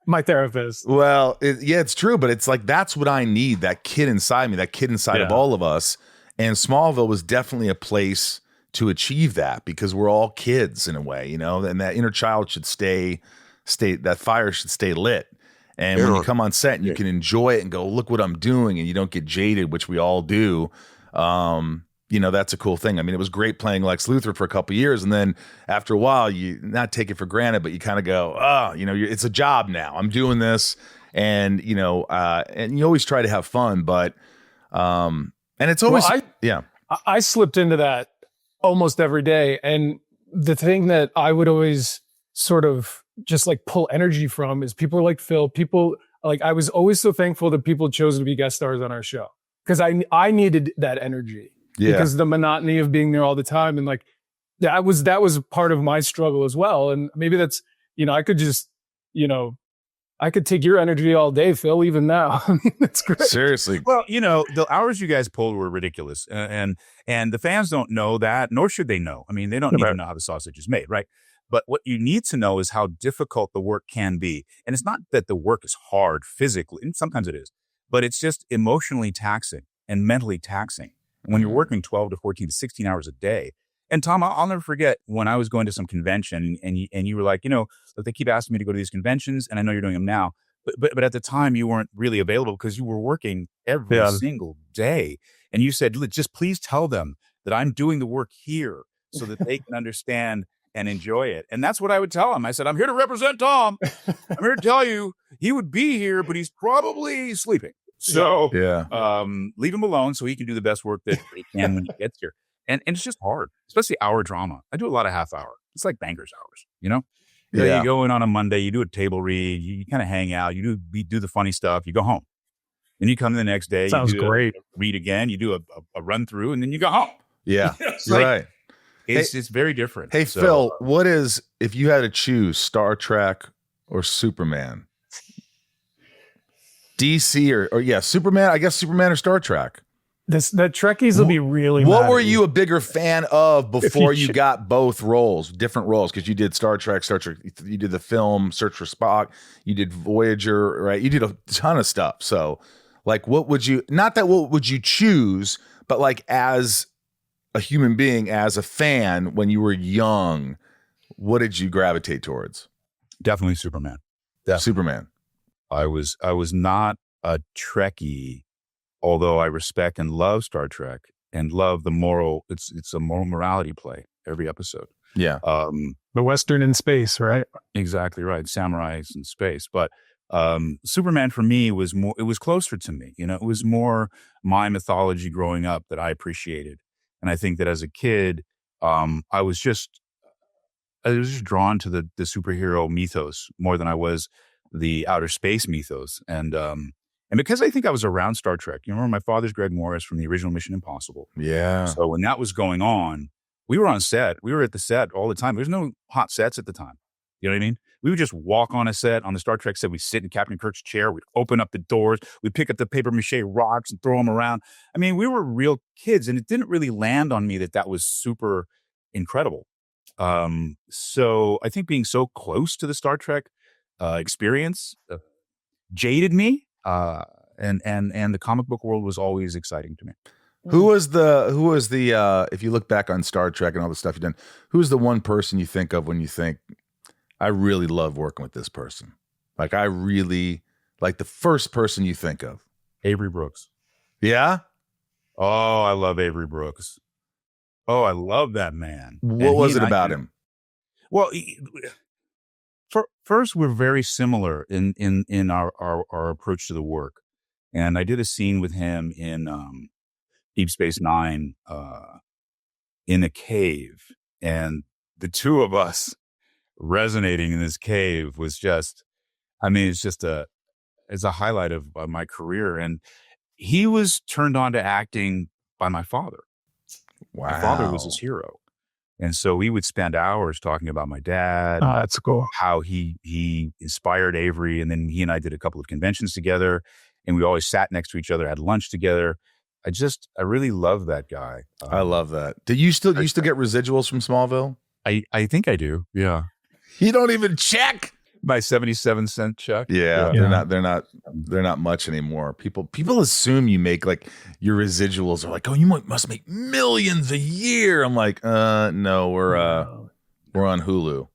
my therapist. Well, it's true, but it's like, that's what I need. That kid inside me, that kid inside of all of us. And Smallville was definitely a place to achieve that, because we're all kids in a way, and that inner child should stay, that fire should stay lit. And when you come on set and you can enjoy it and go, look what I'm doing, and you don't get jaded, which we all do. That's a cool thing. I mean, it was great playing Lex Luthor for a couple of years. And then after a while, you not take it for granted, but you kind of go, it's a job now. I'm doing this. And, and you always try to have fun, but, and it's always, I slipped into that almost every day. And the thing that I would always sort of just like pull energy from is people like Phil, I was always so thankful that people chose to be guest stars on our show, because I needed that energy. Yeah. Because the monotony of being there all the time, and like that was part of my struggle as well. And maybe that's, I could just, I could take your energy all day, Phil, even now. That's great. Seriously. Well, the hours you guys pulled were ridiculous. And the fans don't know that, nor should they know. I mean, they don't need to know how the sausage is made, right? But what you need to know is how difficult the work can be. And it's not that the work is hard physically, and sometimes it is, but it's just emotionally taxing and mentally taxing. When you're working 12 to 14 to 16 hours a day. And Tom, I'll never forget when I was going to some convention and you were like, they keep asking me to go to these conventions, and I know you're doing them now, but at the time you weren't really available because you were working every single day. And you said, just please tell them that I'm doing the work here so that they can understand and enjoy it. And that's what I would tell him. I said, I'm here to represent Tom. I'm here to tell you he would be here, but he's probably sleeping. So leave him alone so he can do the best work that he can when he gets here. And it's just hard, especially hour drama. I do a lot of half hour. It's like banker's hours, You go in on a Monday, you do a table read, you kind of hang out, you do the funny stuff, you go home. Then you come the next day, Sounds you do great. Read again, you do a run through, and then you go home. Yeah, like, right. It's very different. Hey, Phil, what is, if you had to choose Star Trek or Superman? DC or Superman, I guess Superman or Star Trek. The Trekkies will be really What mad were at you a bigger fan of before you should- got both roles, different roles? Because you did Star Trek, you did the film Search for Spock, you did Voyager, right? You did a ton of stuff. So, like, what would you choose, but like as a human being, as a fan, when you were young, what did you gravitate towards? Definitely Superman. Superman. I was not a Trekkie, although I respect and love Star Trek and love the moral. It's a moral morality play every episode. Yeah. the Western in space, right? Exactly right. Samurais in space. But Superman for me was more, it was closer to me. It was more my mythology growing up that I appreciated. And I think that as a kid, I was just drawn to the superhero mythos more than I was the outer space mythos. And because I think I was around Star Trek, remember my father's Greg Morris from the original Mission Impossible. Yeah. So when that was going on, we were on set. We were at the set all the time. There's no hot sets at the time. You know what I mean? We would just walk on a set, on the Star Trek set. We'd sit in Captain Kirk's chair. We'd open up the doors. We'd pick up the paper mache rocks and throw them around. I mean, we were real kids, and it didn't really land on me that was super incredible. So I think being so close to the Star Trek experience jaded me, and the comic book world was always exciting to me. Who was the if you look back on Star Trek and all the stuff you've done, who's the one person you think of when you think, I really love working with this person? Like, I really, like, the first person you think of. Avery Brooks. Yeah? Oh, I love Avery Brooks. Oh, I love that man. What was it about him? Well, first, we're very similar in our approach to the work. And I did a scene with him in Deep Space Nine in a cave. And the two of us resonating in this cave was just, it's a highlight of my career. And he was turned on to acting by my father. Wow. My father was his hero. And so we would spend hours talking about my dad. Oh, that's cool. How he inspired Avery. And then he and I did a couple of conventions together. And we always sat next to each other, had lunch together. I really love that guy. I love that. Do you still get residuals from Smallville? I think I do. Yeah. You don't even check my 77-cent check. Yeah. They're not much anymore. People assume you make, like, your residuals are like, oh, you must make millions a year. I'm like, no, we're on Hulu.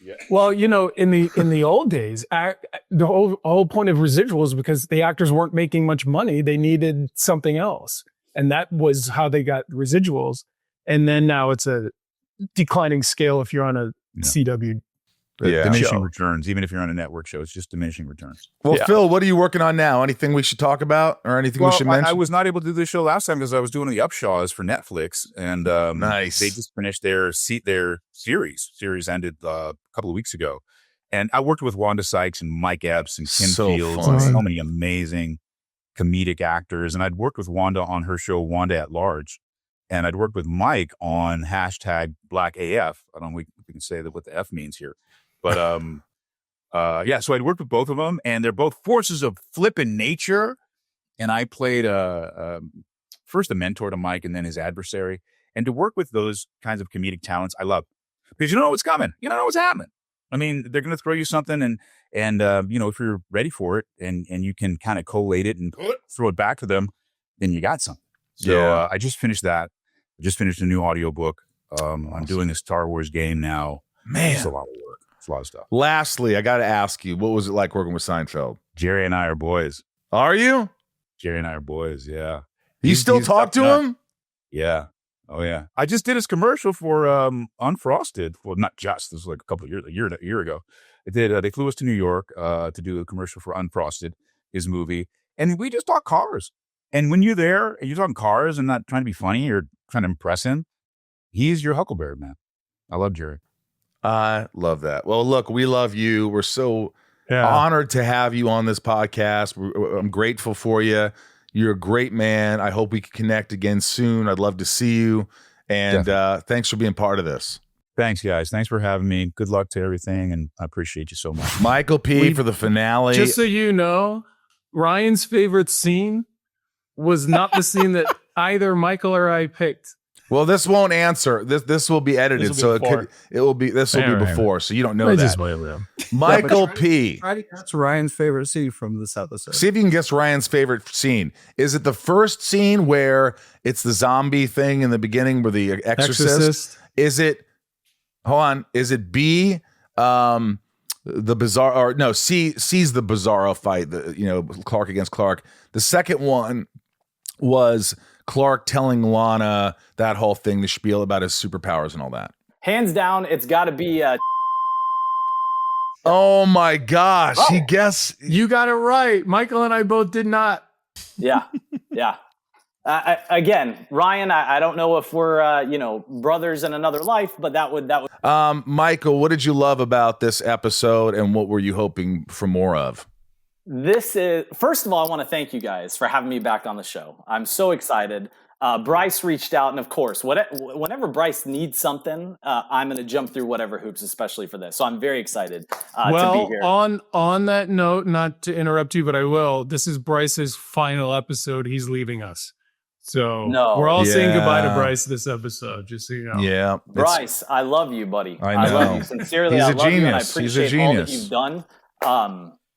Yeah. Well, in the old days, the whole point of residuals was because the actors weren't making much money. They needed something else. And that was how they got residuals. And then now it's a declining scale if you're on a CW diminishing returns. Even if you're on a network show, it's just diminishing returns. Well, Phil, what are you working on now? Anything we should talk about or anything we should mention? I was not able to do this show last time because I was doing the Upshaws for Netflix, and nice. They just finished their series. Series ended a couple of weeks ago, and I worked with Wanda Sykes and Mike Epps and Kim Fields and so many amazing comedic actors. And I'd worked with Wanda on her show Wanda at Large, and I'd worked with Mike on #BlackAF. I don't know if we can say what the F means here. But so I'd worked with both of them, and they're both forces of flippin' nature. And I played first a mentor to Mike and then his adversary. And to work with those kinds of comedic talents, I love, because you don't know what's coming. You don't know what's happening. I mean, they're going to throw you something, and if you're ready for it and you can kind of collate it and throw it back to them, then you got something. So I just finished that. I just finished a new audiobook. I'm doing a Star Wars game now. Man, it's a lot of work. It's a lot of stuff. Lastly, I got to ask you, what was it like working with Seinfeld? Jerry and I are boys. Are you? Jerry and I are boys. Yeah. You still talk to him? Yeah. Oh yeah. I just did his commercial for Unfrosted. Well, not just. This was like a year ago. I did. They flew us to New York to do a commercial for Unfrosted, his movie, and we just talk cars. And when you're there and you're talking cars and not trying to be funny or trying to impress him, he's your Huckleberry, man. I love Jerry. I love that. Well, look, we love you. We're so honored to have you on this podcast. I'm grateful for you. You're a great man. I hope we can connect again soon. I'd love to see you. And thanks for being part of this. Thanks, guys. Thanks for having me. Good luck to everything, and I appreciate you so much. Michael P. for the finale. Just so you know, Ryan's favorite scene was not the scene that either Michael or I picked. Well, this won't answer. This will be edited, so it will be before, so you don't know that. Michael P. That's Ryan's favorite scene from this episode. See if you can guess Ryan's favorite scene. Is it the first scene where it's the zombie thing in the beginning where the exorcist? Is it? Hold on. Is it B? The Bizarro, or no? C's the Bizarro fight. Clark against Clark. The second one was Clark telling Lana that whole thing, the spiel about his superpowers and all that. Hands down, it's got to be. Oh my gosh! He guessed. You got it right. Michael and I both did not. Yeah. Again, Ryan, I don't know if we're brothers in another life, but that would. Michael, what did you love about this episode, and what were you hoping for more of? This is, first of all, I want to thank you guys for having me back on the show. I'm so excited. Bryce reached out, and of course, whenever Bryce needs something, I'm going to jump through whatever hoops, especially for this. So I'm very excited to be here. On that note, not to interrupt you, but I will. This is Bryce's final episode. He's leaving us. So we're all saying goodbye to Bryce this episode, just so you know. Yeah. Bryce, I love you, buddy. I know. love you sincerely. He's I a love genius. you, and I appreciate all that you've done.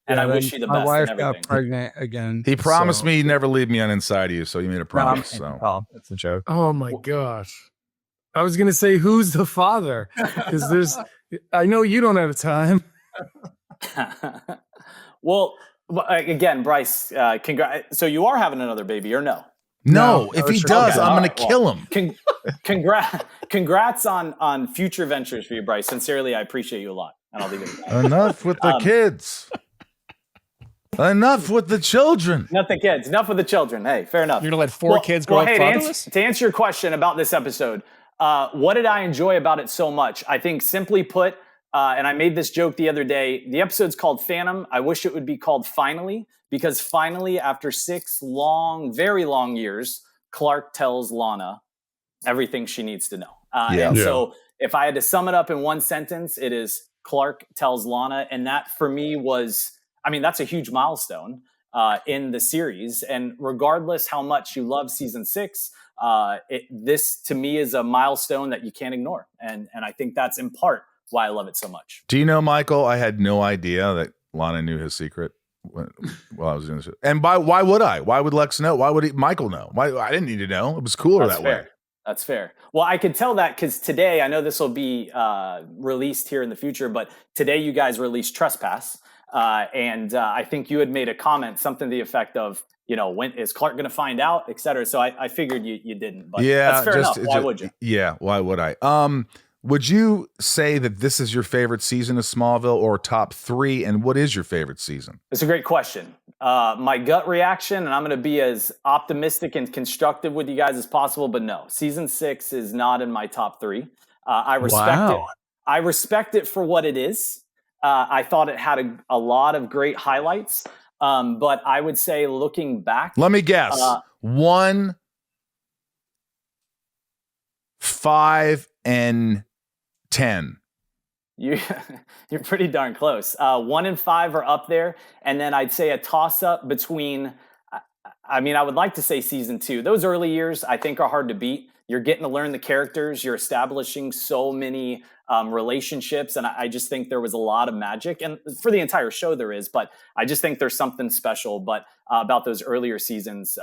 And I wish you the best. My wife and got everything. pregnant again. He promised me he'd never leave me on Inside You, so he made a promise. That's a joke. Oh my gosh. I was going to say, who's the father? Because I know you don't have time. Well, again, Bryce, congrats. So you are having another baby, or no? No, if he does, I'm going to kill him. Congrats on future ventures for you, Bryce. Sincerely, I appreciate you a lot. And I'll leave it at that. Enough with the kids. Enough with the children. Enough the kids. Enough with the children. Hey, fair enough. You're going to let four kids grow up fatherless? To answer your question about this episode, what did I enjoy about it so much? I think simply put, and I made this joke the other day, the episode's called Phantom. I wish it would be called Finally, because finally, after 6 long, very long years, Clark tells Lana everything she needs to know. So if I had to sum it up in one sentence, it is Clark tells Lana. And that for me was, that's a huge milestone in the series. And regardless how much you love season 6, this to me is a milestone that you can't ignore. And I think that's in part why I love it so much. Do you know, Michael, I had no idea that Lana knew his secret while I was doing this. And why would I? Why would Lex know? Why would Michael know? I didn't need to know. It was cooler that way. That's fair. Well, I could tell that because today, I know this will be released here in the future, but today you guys released Trespass. And I think you had made a comment, something to the effect of, when is Clark going to find out, et cetera. So I figured you didn't, but that's fair enough. Why would you? Yeah. Why would I? Would you say that this is your favorite season of Smallville, or top 3? And what is your favorite season? It's a great question. My gut reaction, and I'm going to be as optimistic and constructive with you guys as possible, but no, season 6 is not in my top 3. I respect it. I respect it for what it is. I thought it had a lot of great highlights, but I would say looking back. Let me guess. 1, 5, and 10. You're pretty darn close. 1 and 5 are up there. And then I'd say a toss-up between, I would like to say season 2. Those early years, I think, are hard to beat. You're getting to learn the characters. You're establishing so many relationships. And I just think there was a lot of magic. And for the entire show there is. But I just think there's something special about those earlier seasons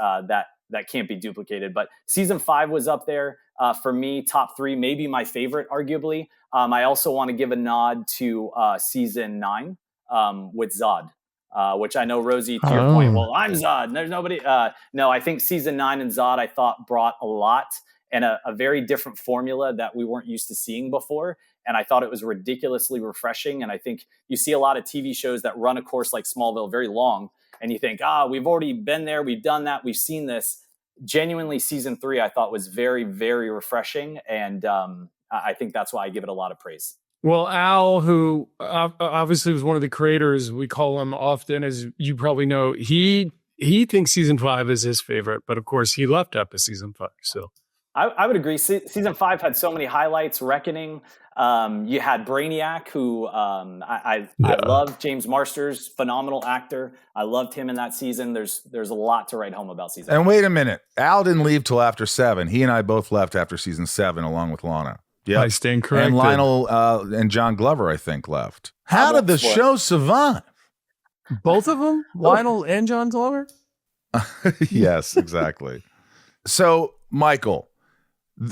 that can't be duplicated. But season 5 was up there for me, top 3, maybe my favorite, arguably. I also want to give a nod to season 9 with Zod. Which I know, Rosie, to your point, well, I'm Zod. There's nobody. No, I think season 9 and Zod, I thought, brought a lot and a very different formula that we weren't used to seeing before. And I thought it was ridiculously refreshing. And I think you see a lot of TV shows that run a course like Smallville very long. And you think, we've already been there. We've done that. We've seen this. Genuinely, season 3, I thought, was very, very refreshing. And I think that's why I give it a lot of praise. Well, Al, who obviously was one of the creators, we call him often, as you probably know, he thinks season 5 is his favorite, but of course he left after season 5. So I would agree. Season 5 had so many highlights. Reckoning. You had Brainiac, who I love. James Marsters, phenomenal actor. I loved him in that season. There's a lot to write home about season 5. And wait a minute, Al didn't leave till after 7. He and I both left after season 7, along with Lana. Yeah, I stand corrected. And Lionel and John Glover, I think. Left. How did the show survive? Both of them? Lionel and John Glover? Yes, exactly. So, Michael,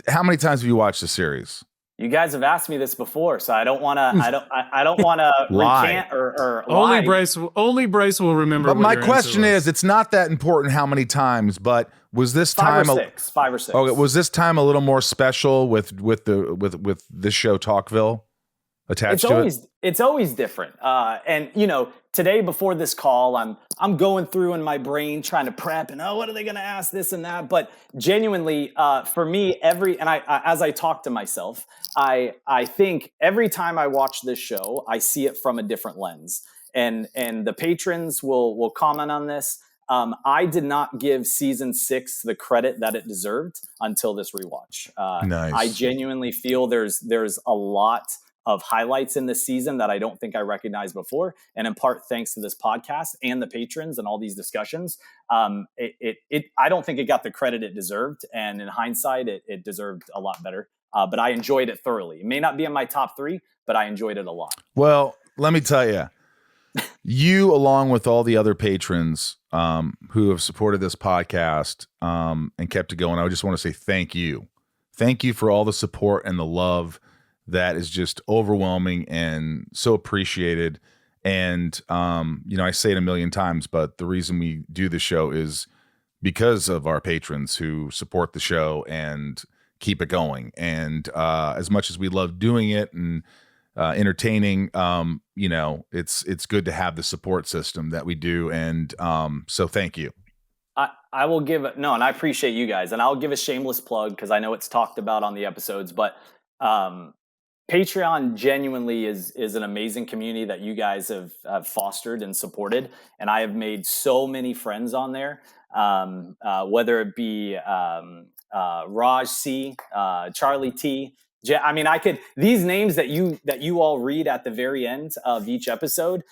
how many times have you watched the series? You guys have asked me this before, so I don't want to. I don't want to recant or lie. Only Bryce will remember. But my question is, it's not that important how many times, but was this time 5 or 6? Okay, was this time a little more special with this show Talkville attached to it? It's always different. And today before this call, I'm going through in my brain trying to prep and what are they going to ask, this and that. But genuinely, for me, as I talk to myself, I think every time I watch this show, I see it from a different lens. And the patrons will comment on this. I did not give season 6 the credit that it deserved until this rewatch. Nice. I genuinely feel there's a lot of highlights in this season that I don't think I recognized before. And in part, thanks to this podcast and the patrons and all these discussions, I don't think it got the credit it deserved. And in hindsight, it deserved a lot better. But I enjoyed it thoroughly. It may not be in my top 3, but I enjoyed it a lot. Well, let me tell you, you, along with all the other patrons who have supported this podcast and kept it going, I just want to say thank you. Thank you for all the support and the love. That is just overwhelming and so appreciated. And, I say it a million times, but the reason we do the show is because of our patrons who support the show and keep it going. And as much as we love doing it and entertaining, it's good to have the support system that we do. And so thank you. I will give and I appreciate you guys. And I'll give a shameless plug because I know it's talked about on the episodes, but Patreon genuinely is an amazing community that you guys have fostered and supported. And I have made so many friends on there, whether it be Raj C, Charlie T. These names that you all read at the very end of each episode,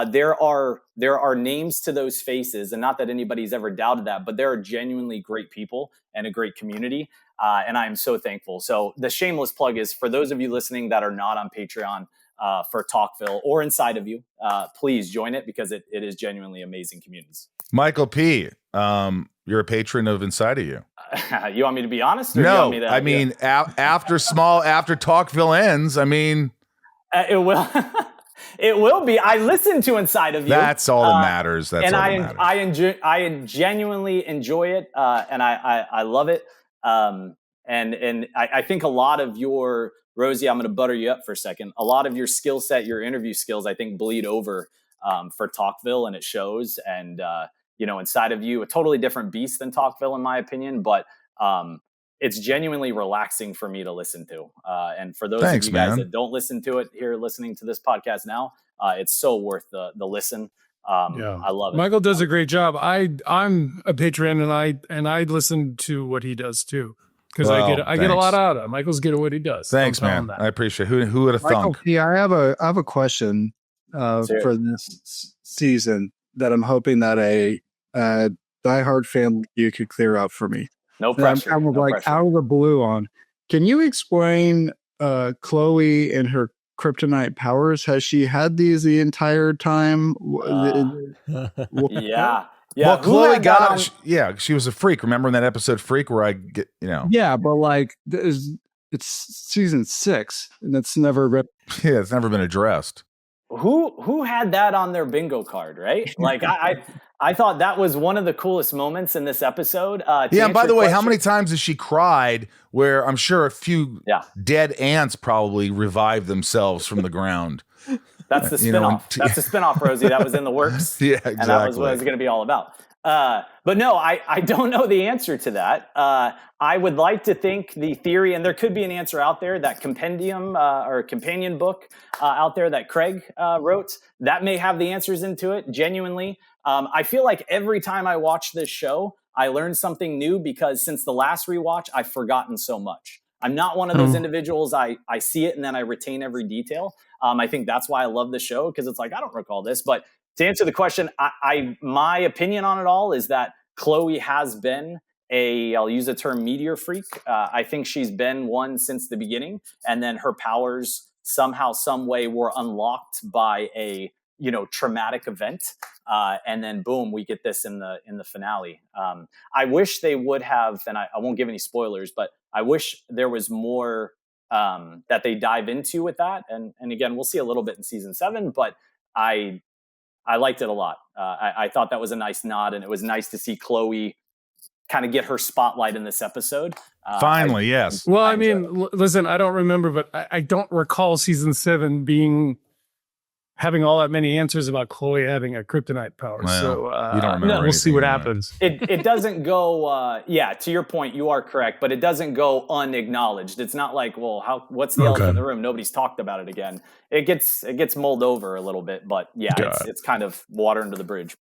there are names to those faces, and not that anybody's ever doubted that, but there are genuinely great people and a great community. And I am so thankful. So the shameless plug is for those of you listening that are not on Patreon for Talkville or inside of you, please join it because it is genuinely amazing communities. Michael P, you're a patron of Inside of You. You want me to be honest? Or No, you want me to, after Talkville ends, it will. It will be. I listen to Inside of You. That's all that matters. I genuinely enjoy it, and I love it. And I think a lot of your, Rosie, I'm going to butter you up for a second. A lot of your skill set, your interview skills, I think bleed over for Talkville, and it shows. And Inside of You, a totally different beast than Talkville, in my opinion, but it's genuinely relaxing for me to listen to. And for those of you guys that don't listen to it here, listening to this podcast now, it's so worth the listen. I love it. Michael does a great job. I'm a patron, and I listen to what he does too, because I get a lot out of it. Michael's good at what he does. Thanks, man. I appreciate it. Who would have thunk? Yeah, I have a question for this season that I'm hoping that a diehard fan you could clear up for me. No pressure. I'm out of the blue on. Can you explain Chloe and her kryptonite powers? Has she had these the entire time? Yeah. Yeah, well, who Chloe had that got on- she was a freak. Remember in that episode Freak where I get, Yeah, but like it's season 6 and it's never ripped. yeah, it's never been addressed. Who had that on their bingo card, right? Like I thought that was one of the coolest moments in this episode. To Yeah, and by answer the your way, how question- many times has she cried where I'm sure a few Yeah. dead ants probably revived themselves from the ground? That's the You know, spinoff. That's the spinoff, Rosie. That was in the works. Yeah, exactly. And that was what it was going to be all about. But no, I don't know the answer to that. I would like to think the theory, and there could be an answer out there, that compendium or companion book out there that Craig wrote, that may have the answers into it, genuinely. I feel like every time I watch this show, I learn something new because since the last rewatch, I've forgotten so much. I'm not one of those individuals. I see it and then I retain every detail. I think that's why I love the show, because it's like, I don't recall this. But to answer the question, my opinion on it all is that Chloe has been I'll use the term meteor freak. I think she's been one since the beginning. And then her powers somehow, some way were unlocked by a traumatic event. And then boom, we get this in the finale. I wish they would have, and I won't give any spoilers, but I wish there was more that they dive into with that. And again, we'll see a little bit in season 7, but I liked it a lot. I thought that was a nice nod, and it was nice to see Chloe kind of get her spotlight in this episode. Finally, yes. Well, I mean, listen, I don't remember, but I don't recall season 7 having all that many answers about Chloe having a kryptonite power. Well, so you don't remember we'll see anything what about happens. It doesn't go, to your point, you are correct, but it doesn't go unacknowledged. It's not like, well, what's the elephant in the room? Nobody's talked about it again. It gets mulled over a little bit, but yeah, it's kind of water under the bridge.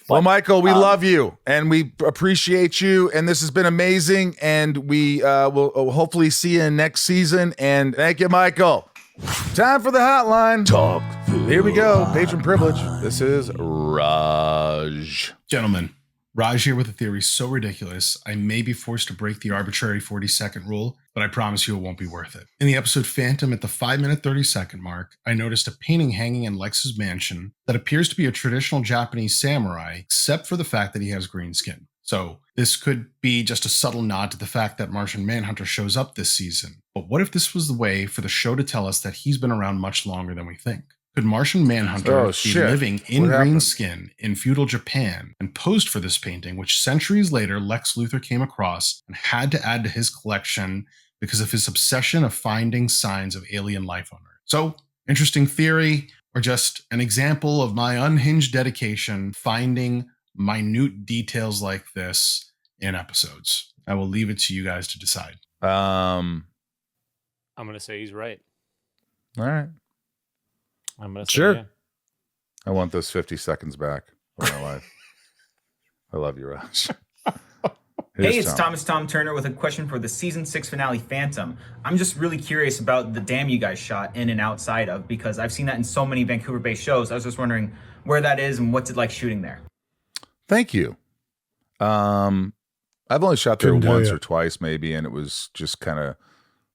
Well, Michael, we love you and we appreciate you, and this has been amazing, and we will hopefully see you in next season. And thank you, Michael. Time for the hotline. Talk. Here we go. Patron privilege. This is Raj. Gentlemen, Raj here with a theory so ridiculous, I may be forced to break the arbitrary 40-second rule, but I promise you it won't be worth it. In the episode Phantom, at the 5-minute 30-second mark, I noticed a painting hanging in Lex's mansion that appears to be a traditional Japanese samurai, except for the fact that he has green skin. So this could be just a subtle nod to the fact that Martian Manhunter shows up this season. But what if this was the way for the show to tell us that he's been around much longer than we think? Could Martian Manhunter be living in green skin in feudal Japan and posed for this painting, which centuries later Lex Luthor came across and had to add to his collection because of his obsession of finding signs of alien life on Earth? So, interesting theory, or just an example of my unhinged dedication finding minute details like this in episodes. I will leave it to you guys to decide. I'm going to say he's right. All right. I'm going to say Sure. yeah. I want those 50 seconds back of my life. I love you, Raj. Hey, it's ThomasTomTurner with a question for the season 6 finale, Phantom. I'm just really curious about the dam you guys shot in and outside of, because I've seen that in so many Vancouver-based shows. I was just wondering where that is and what's it like shooting there. Thank you. I've only shot there Couldn't tell once ya. or twice, maybe, and it was just kind of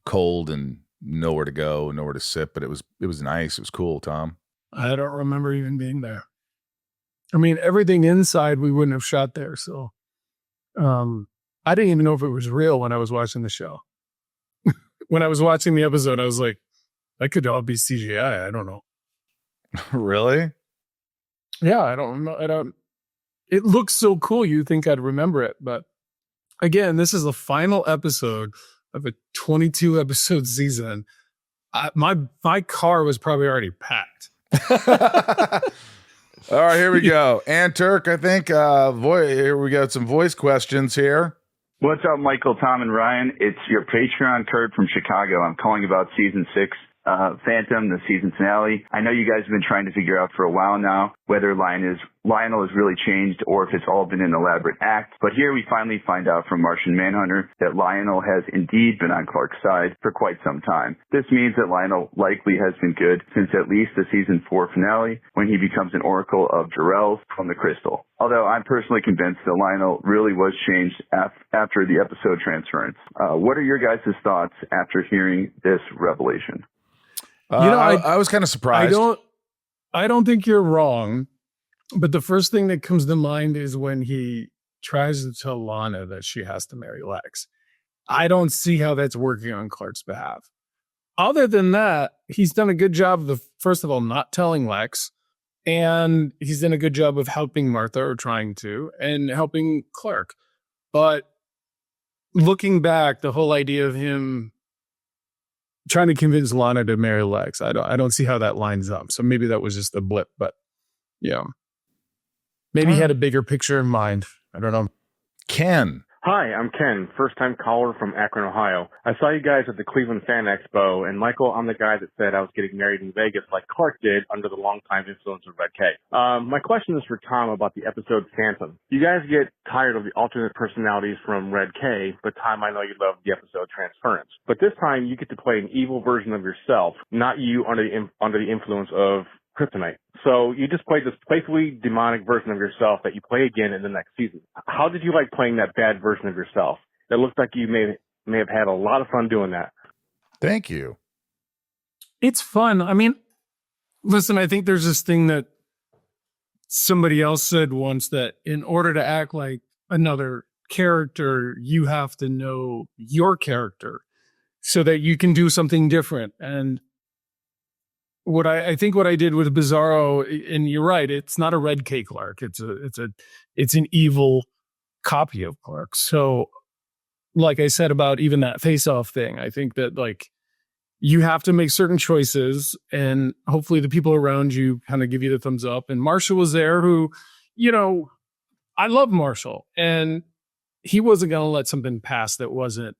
cold and nowhere to go, nowhere to sit. But it was nice. It was cool, Tom. I don't remember even being there. I mean, everything inside we wouldn't have shot there. So I didn't even know if it was real when I was watching the show. When I was watching the episode, I was like, that could all be CGI. I don't know. Really? Yeah, I don't know. It looks so cool. You think I'd remember it. But again, this is the final episode of a 22 episode season. My car was probably already packed. All right, here we go. And Turk, I think here we got some voice questions here. What's up, Michael, Tom, and Ryan? It's your Patreon, Kurt from Chicago. I'm calling about season 6, Phantom, the season finale. I know you guys have been trying to figure out for a while now whether Lionel has really changed or if it's all been an elaborate act. But here we finally find out from Martian Manhunter that Lionel has indeed been on Clark's side for quite some time. This means that Lionel likely has been good since at least the season 4 finale, when he becomes an oracle of Jor-El's from the crystal. Although I'm personally convinced that Lionel really was changed after the episode transference. What are your guys' thoughts after hearing this revelation? I was kind of surprised. I don't think you're wrong. But the first thing that comes to mind is when he tries to tell Lana that she has to marry Lex. I don't see how that's working on Clark's behalf. Other than that, he's done a good job of, first of all, not telling Lex. And he's done a good job of helping Martha, or trying to, and helping Clark. But looking back, the whole idea of him trying to convince Lana to marry Lex, I don't see how that lines up. So maybe that was just a blip, but yeah. Maybe he had a bigger picture in mind. I don't know. Ken. Hi, I'm Ken, first-time caller from Akron, Ohio. I saw you guys at the Cleveland Fan Expo, and Michael, I'm the guy that said I was getting married in Vegas like Clark did under the longtime influence of Red K. My question is for Tom about the episode Phantom. You guys get tired of the alternate personalities from Red K, but Tom, I know you love the episode Transference. But this time, you get to play an evil version of yourself, not you under the influence of kryptonite. So you just played this playfully demonic version of yourself that you play again in the next season. How did you like playing that bad version of yourself? It looks like you may have had a lot of fun doing that. Thank you. It's fun. I mean, listen, I think there's this thing that somebody else said once, that in order to act like another character, you have to know your character so that you can do something different. And I think what I did with Bizarro, and you're right, it's not a Red K Clark. It's an evil copy of Clark. So, like I said about even that face-off thing, I think that like you have to make certain choices, and hopefully the people around you kind of give you the thumbs up. And Marshall was there, who, I love Marshall, and he wasn't going to let something pass that wasn't,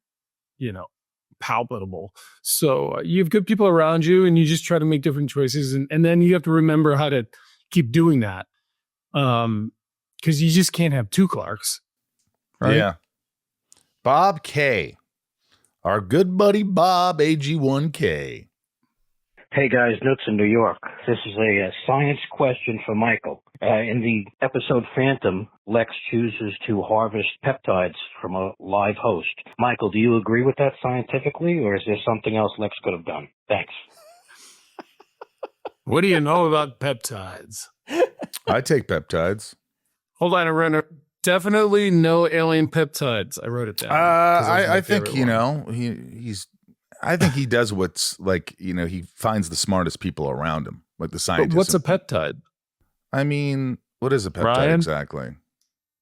palpable. So you have good people around you, and you just try to make different choices, and then you have to remember how to keep doing that, because you just can't have two Clarks, right? Yeah. Bob K, our good buddy Bob AG1K. Hey guys, Nuts in New York. This is a science question for Michael. In the episode Phantom, Lex chooses to harvest peptides from a live host. Michael, do you agree with that scientifically, or is there something else Lex could have done? Thanks. What do you know about peptides? I take peptides. Hold on, Renner. Definitely no alien peptides. I wrote it down. I think, he's I think he does what's like, he finds the smartest people around him, like the scientists. But what's a peptide? I mean, what is a peptide Ryan? Exactly?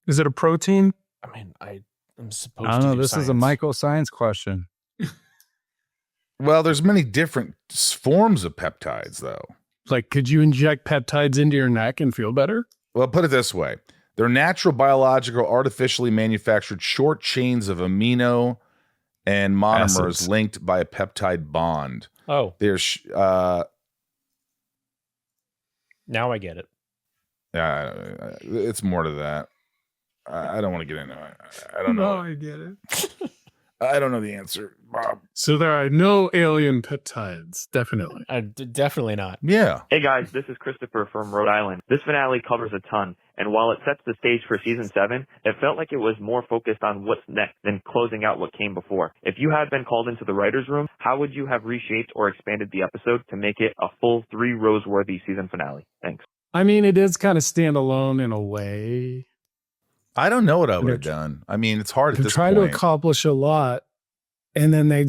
Is it a protein? I mean, I'm supposed I don't to know. do This science. is a Michael science question. Well, there's many different forms of peptides, though. Like, could you inject peptides into your neck and feel better? Well, put it this way. They're natural, biological, artificially manufactured short chains of amino and monomers Acids. linked by a peptide bond. Oh, There's now I get it. it's more to that. I don't want to get into it. I don't know. I get it. I don't know the answer, Bob. So there are no alien peptides, definitely. Definitely not. Yeah. Hey guys, this is Christopher from Rhode Island. This finale covers a ton, and while it sets the stage for season 7, it felt like it was more focused on what's next than closing out what came before. If you had been called into the writer's room, how would you have reshaped or expanded the episode to make it a full 3 Rose-worthy season finale? Thanks. I mean, it is kind of standalone in a way. I don't know what I would have done. I mean, it's hard at They're this trying point. to accomplish a lot, and then they,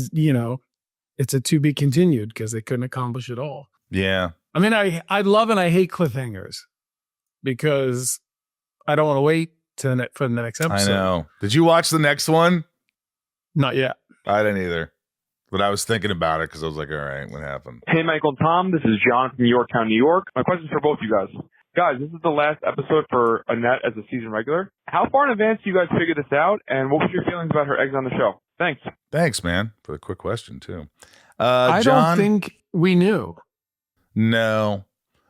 it's a to be continued because they couldn't accomplish it all. Yeah. I mean, I love and I hate cliffhangers because I don't want to wait for the next episode. I know. Did you watch the next one? Not yet. I didn't either. But I was thinking about it because I was like, all right, what happened? Hey, Michael and Tom, this is John from Yorktown, New York. My question's for both you guys. Guys, this is the last episode for Annette as a season regular. How far in advance do you guys figure this out, and what was your feelings about her eggs on the show? Thanks. Thanks, man, for the quick question, too. I John, don't think we knew. No.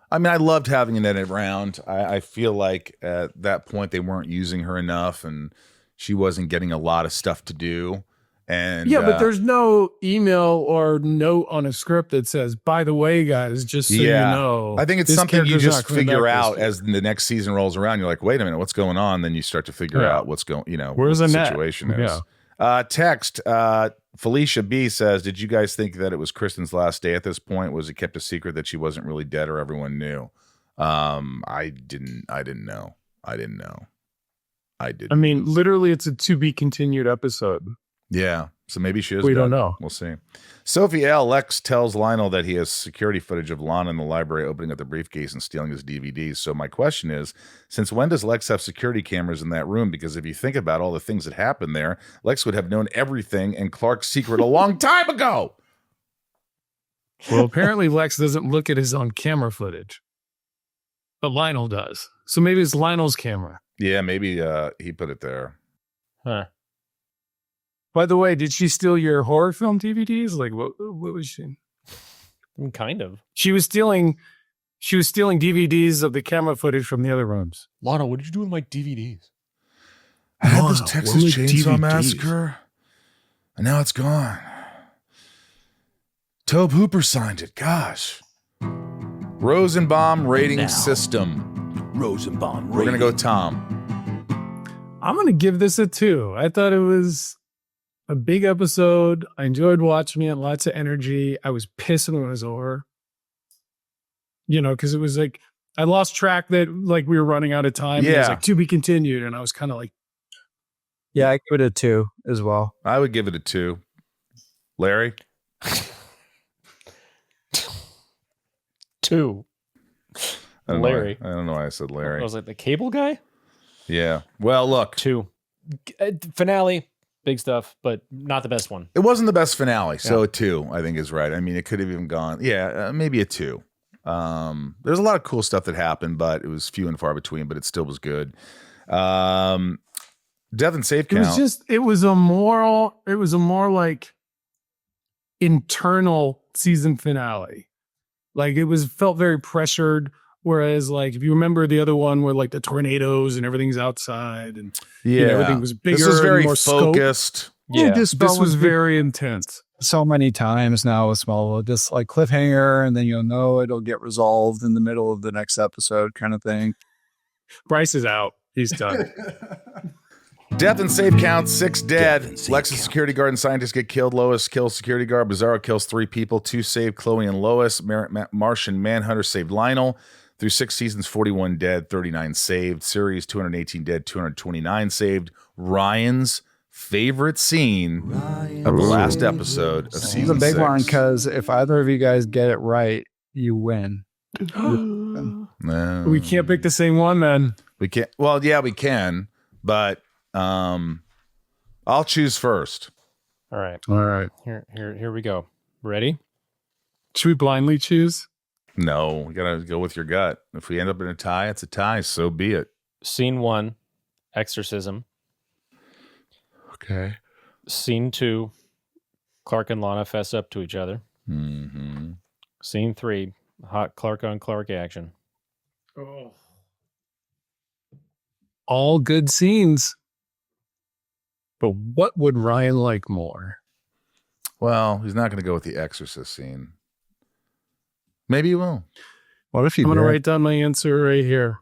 I mean, I loved having Annette around. I feel like at that point they weren't using her enough, and she wasn't getting a lot of stuff to do. And Yeah, but there's no email or note on a script that says, by the way, guys, just so you know. I think it's this something you character's just not coming figure back this out as the next season rolls around. You're like, wait a minute, what's going on? Then you start to figure out what's going, Where's what the Annette? situation is. Yeah. Text, Felicia B says, did you guys think that it was Kristen's last day at this point? Was it kept a secret that she wasn't really dead or everyone knew? I didn't know. I mean, literally, it's a to be continued episode. Yeah. So maybe she is. We dead. don't know. We'll see. Sophie L. Lex tells Lionel that he has security footage of Lana in the library opening up the briefcase and stealing his DVDs. So my question is, since when does Lex have security cameras in that room? Because if you think about all the things that happened there, Lex would have known everything and Clark's secret a long time ago. Well, apparently Lex doesn't look at his own camera footage, but Lionel does. So maybe it's Lionel's camera. Yeah, maybe he put it there. Huh. By the way, did she steal your horror film DVDs? Like, what was she? Kind of. She was stealing DVDs of the camera footage from the other rooms. Lana, what did you do with my DVDs? I had this Texas Chainsaw Massacre, and now it's gone. Tobe Hooper signed it. Gosh. Rosenbaum rating system. Rosenbaum We're going to go Tom. I'm going to give this a 2. I thought it was a big episode. I enjoyed watching it. Lots of energy. I was pissed when it was over. You know, because it was like, I lost track that like we were running out of time. Yeah. It was like to be continued. And I was kind of like. Yeah, I give it a 2 as well. I would give it a 2. Larry? 2. Larry. I don't know why I said Larry. I was like, the cable guy? Yeah. Well, look. 2. Finale, big stuff, but not the best one. It wasn't the best finale, so a 2, I think, is right. I mean, it could have even gone, maybe a 2. There's a lot of cool stuff that happened, but it was few and far between, but it still was good. Death and save count. It was a more like internal season finale. Like it felt very pressured. Whereas, like, if you remember the other one where like the tornadoes and everything's outside and everything was bigger, this was very more focused. Scope. Yeah, this was very intense. So many times now with Smallville, just like cliffhanger, and then you'll know it'll get resolved in the middle of the next episode, kind of thing. Bryce is out; he's done. Death and save count, 6 dead. Lex's security guard and scientist get killed. Lois kills security guard. Bizarro kills 3 people. 2 saved Chloe and Lois. Martian Manhunter saved Lionel. Through 6 seasons, 41 dead, 39 saved. Series, 218 dead, 229 saved. Ryan's favorite scene of the last episode of season 6. It's a big one because if either of you guys get it right, you win. No. We can't pick the same one, then. We can't. Well, yeah, we can, but I'll choose first. All right. Here we go. Ready? Should we blindly choose? No, we gotta go with your gut. If we end up in a tie, it's a tie. So be it. Scene 1, exorcism. Okay. Scene 2, Clark and Lana fess up to each other. Mm-hmm. Scene 3, hot Clark on Clark action. Oh. All good scenes. But what would Ryan like more? Well, he's not going to go with the exorcist scene. Maybe he will. What if he? I'm going to write down my answer right here.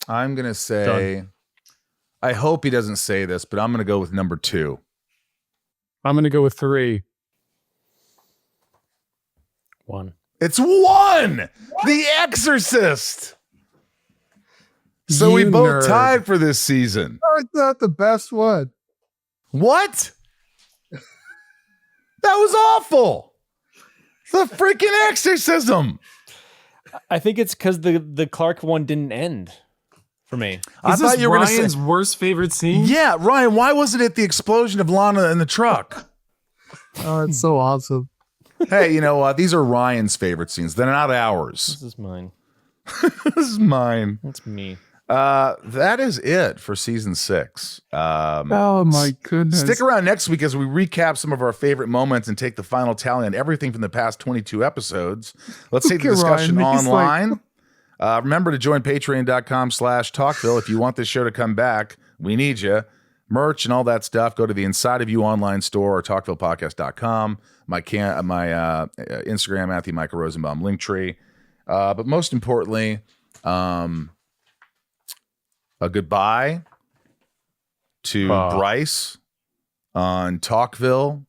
I'm going to say, done. I hope he doesn't say this, but I'm going to go with number 2. I'm going to go with 3. 1. It's 1! The Exorcist! So we both tied for this season. Oh, it's not the best one. What? That was awful. The freaking exorcism. I think it's because the Clark one didn't end for me. I thought you were going to say Ryan's worst favorite scene? Yeah, Ryan, why wasn't it the explosion of Lana in the truck? Oh, it's so awesome. Hey, you know what? These are Ryan's favorite scenes. They're not ours. This is mine. This is mine. That's me. That is it for season 6. Oh my goodness. Stick around next week as we recap some of our favorite moments and take the final tally on everything from the past 22 episodes. Let's take the discussion online. Remember to join patreon.com/talkville if you want this show to come back. We need you. Merch and all that stuff. Go to the Inside of You online store or talkvillepodcast.com. My Instagram, Matthew Michael Rosenbaum Linktree. But most importantly, a goodbye to Bryce on Talkville.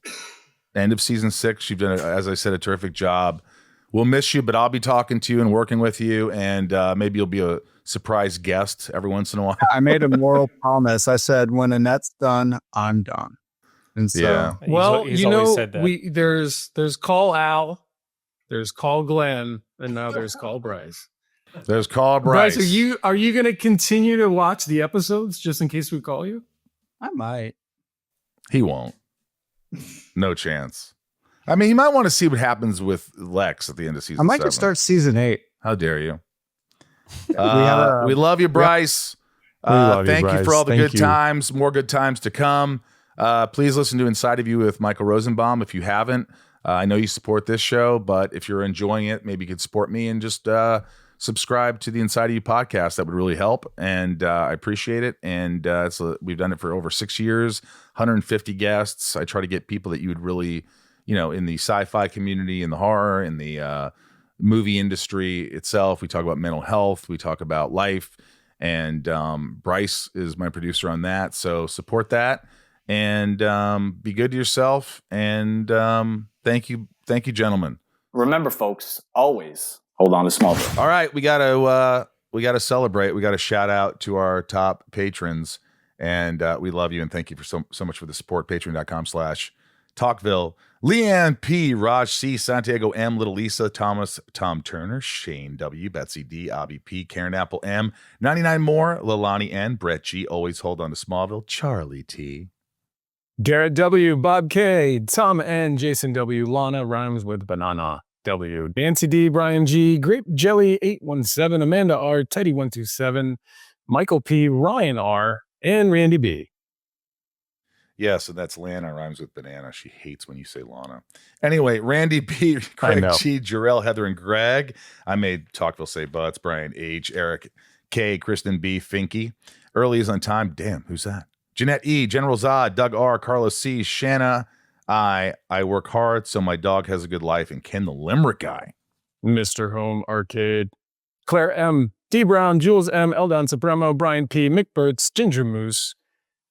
End of season 6. You've done, as I said, a terrific job We'll miss you, but I'll be talking to you and working with you, and maybe you'll be a surprise guest every once in a while. I made a moral promise. I said, when Annette's done, I'm done. And so, Yeah. Well, He's you always know, said that. there's Call Al, there's Call Glenn, and now there's Call Bryce. There's Call Bryce. Are you going to continue to watch the episodes just in case we call you? I might. He won't. No chance. I mean, he might want to see what happens with Lex at the end of season I might 7. just start season 8. How dare you? have we love you, Bryce. love you, Thank you Bryce. for all the Thank good you. times. More good times to come. Please listen to Inside of You with Michael Rosenbaum if you haven't. I know you support this show, but if you're enjoying it, maybe you could support me and just subscribe to the Inside of You podcast. That would really help, and I appreciate it. And we've done it for over 6 years, 150 guests. I try to get people that you would really, in the sci-fi community, in the horror, in the movie industry itself. We talk about mental health. We talk about life. And Bryce is my producer on that. So support that and be good to yourself. And thank you, gentlemen. Remember, folks, always hold on to Smallville. All right, we gotta celebrate. We got to shout out to our top patrons, and we love you and thank you for so much for the support. Patreon.com/talkville. Leanne P, Raj C, Santiago M, Little Lisa, ThomasTomTurner, Shane W, BetsyD, Abhi P, KarenApple M, 99 more, Leilani N, Brett G, always hold on to Smallville, Charlie T, Garrett W, Bob K, Tom N, Jason W, Lana rhymes with banana W, Nancy D, Brian G, Grape Jelly 817, Amanda R, Teddy 127, Michael P, Ryan R, and Randy B. Yes, and that's Lana rhymes with banana. She hates when you say Lana. Anyway, Randy B, I Craig know. G, Jarrell, Heather, and Greg. I made Talkville say butts. Brian H, Eric K, Kristen B, Finky. Early is on time. Damn, who's that? Jeanette E, General Zod, Doug R, Carlos C, Shanna I work hard so my dog has a good life, and Ken the Limerick guy. Mr. Home Arcade, Claire M, D Brown, Jules M, Eldon Supremo, Brian P, Mick Burtz, Ginger Moose,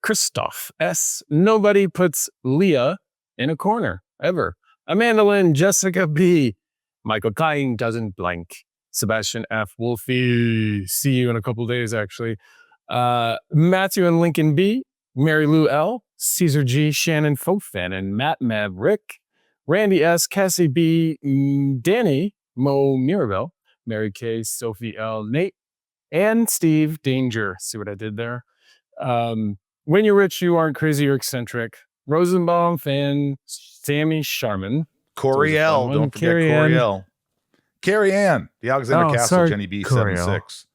Christoph S, nobody puts Leah in a corner ever. Amanda Lynn, Jessica B, Michael Kying doesn't blank, Sebastian F, Wolfie, see you in a couple days actually. Matthew and Lincoln B, Mary Lou L, Caesar G, Shannon Fofan, and Matt Maverick, Randy S, Cassie B, Danny, Mo Mirabel, Mary K, Sophie L, Nate, and Steve Danger. See what I did there? When you're rich, you aren't crazy, you're eccentric. Rosenbaum fan, Sammy Sharman. Corey L, don't forget Corey L. Carrie Ann, the Alexander Castle, sorry, Jenny B, Corey 76.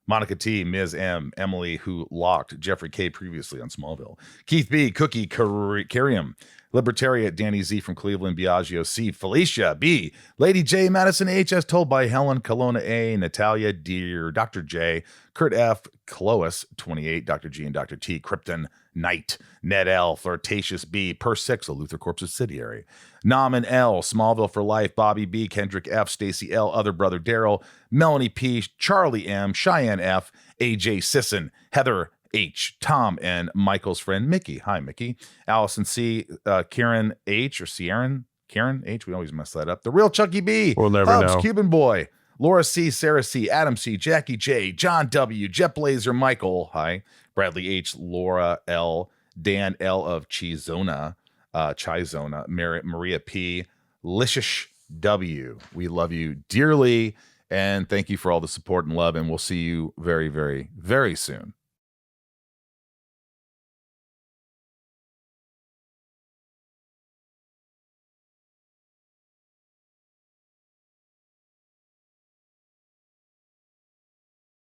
Monica T, Ms. M, Emily, who locked Jeffrey K previously on Smallville. Keith B, Cookie, Carrium, Libertariat, Danny Z from Cleveland, Biagio C, Felicia B, Lady J, Madison H, as told by Helen, Kelowna A, Natalia, Dear, Dr. J, Kurt F, Clois, 28, Dr. G and Dr. T, Krypton, Knight, Ned L, Flirtatious B, Per 6, a Luther Corp subsidiary, Naman L, Smallville for Life, Bobby B, Kendrick F, Stacy L, Other Brother Daryl, Melanie P, Charlie M, Cheyenne F, AJ Sisson, Heather H, Tom N, Michael's friend Mickey. Hi, Mickey. Allison C, Karen H, or Karen H, we always mess that up. The Real Chucky B, We'll never Hubs, know. Cuban Boy, Laura C, Sarah C, Adam C, Jackie J, John W, Jet Blazer, Michael, hi, Bradley H, Laura L, Dan L of Chizona, Maria P, Lishish W. We love you dearly, and thank you for all the support and love, and we'll see you very, very, very soon.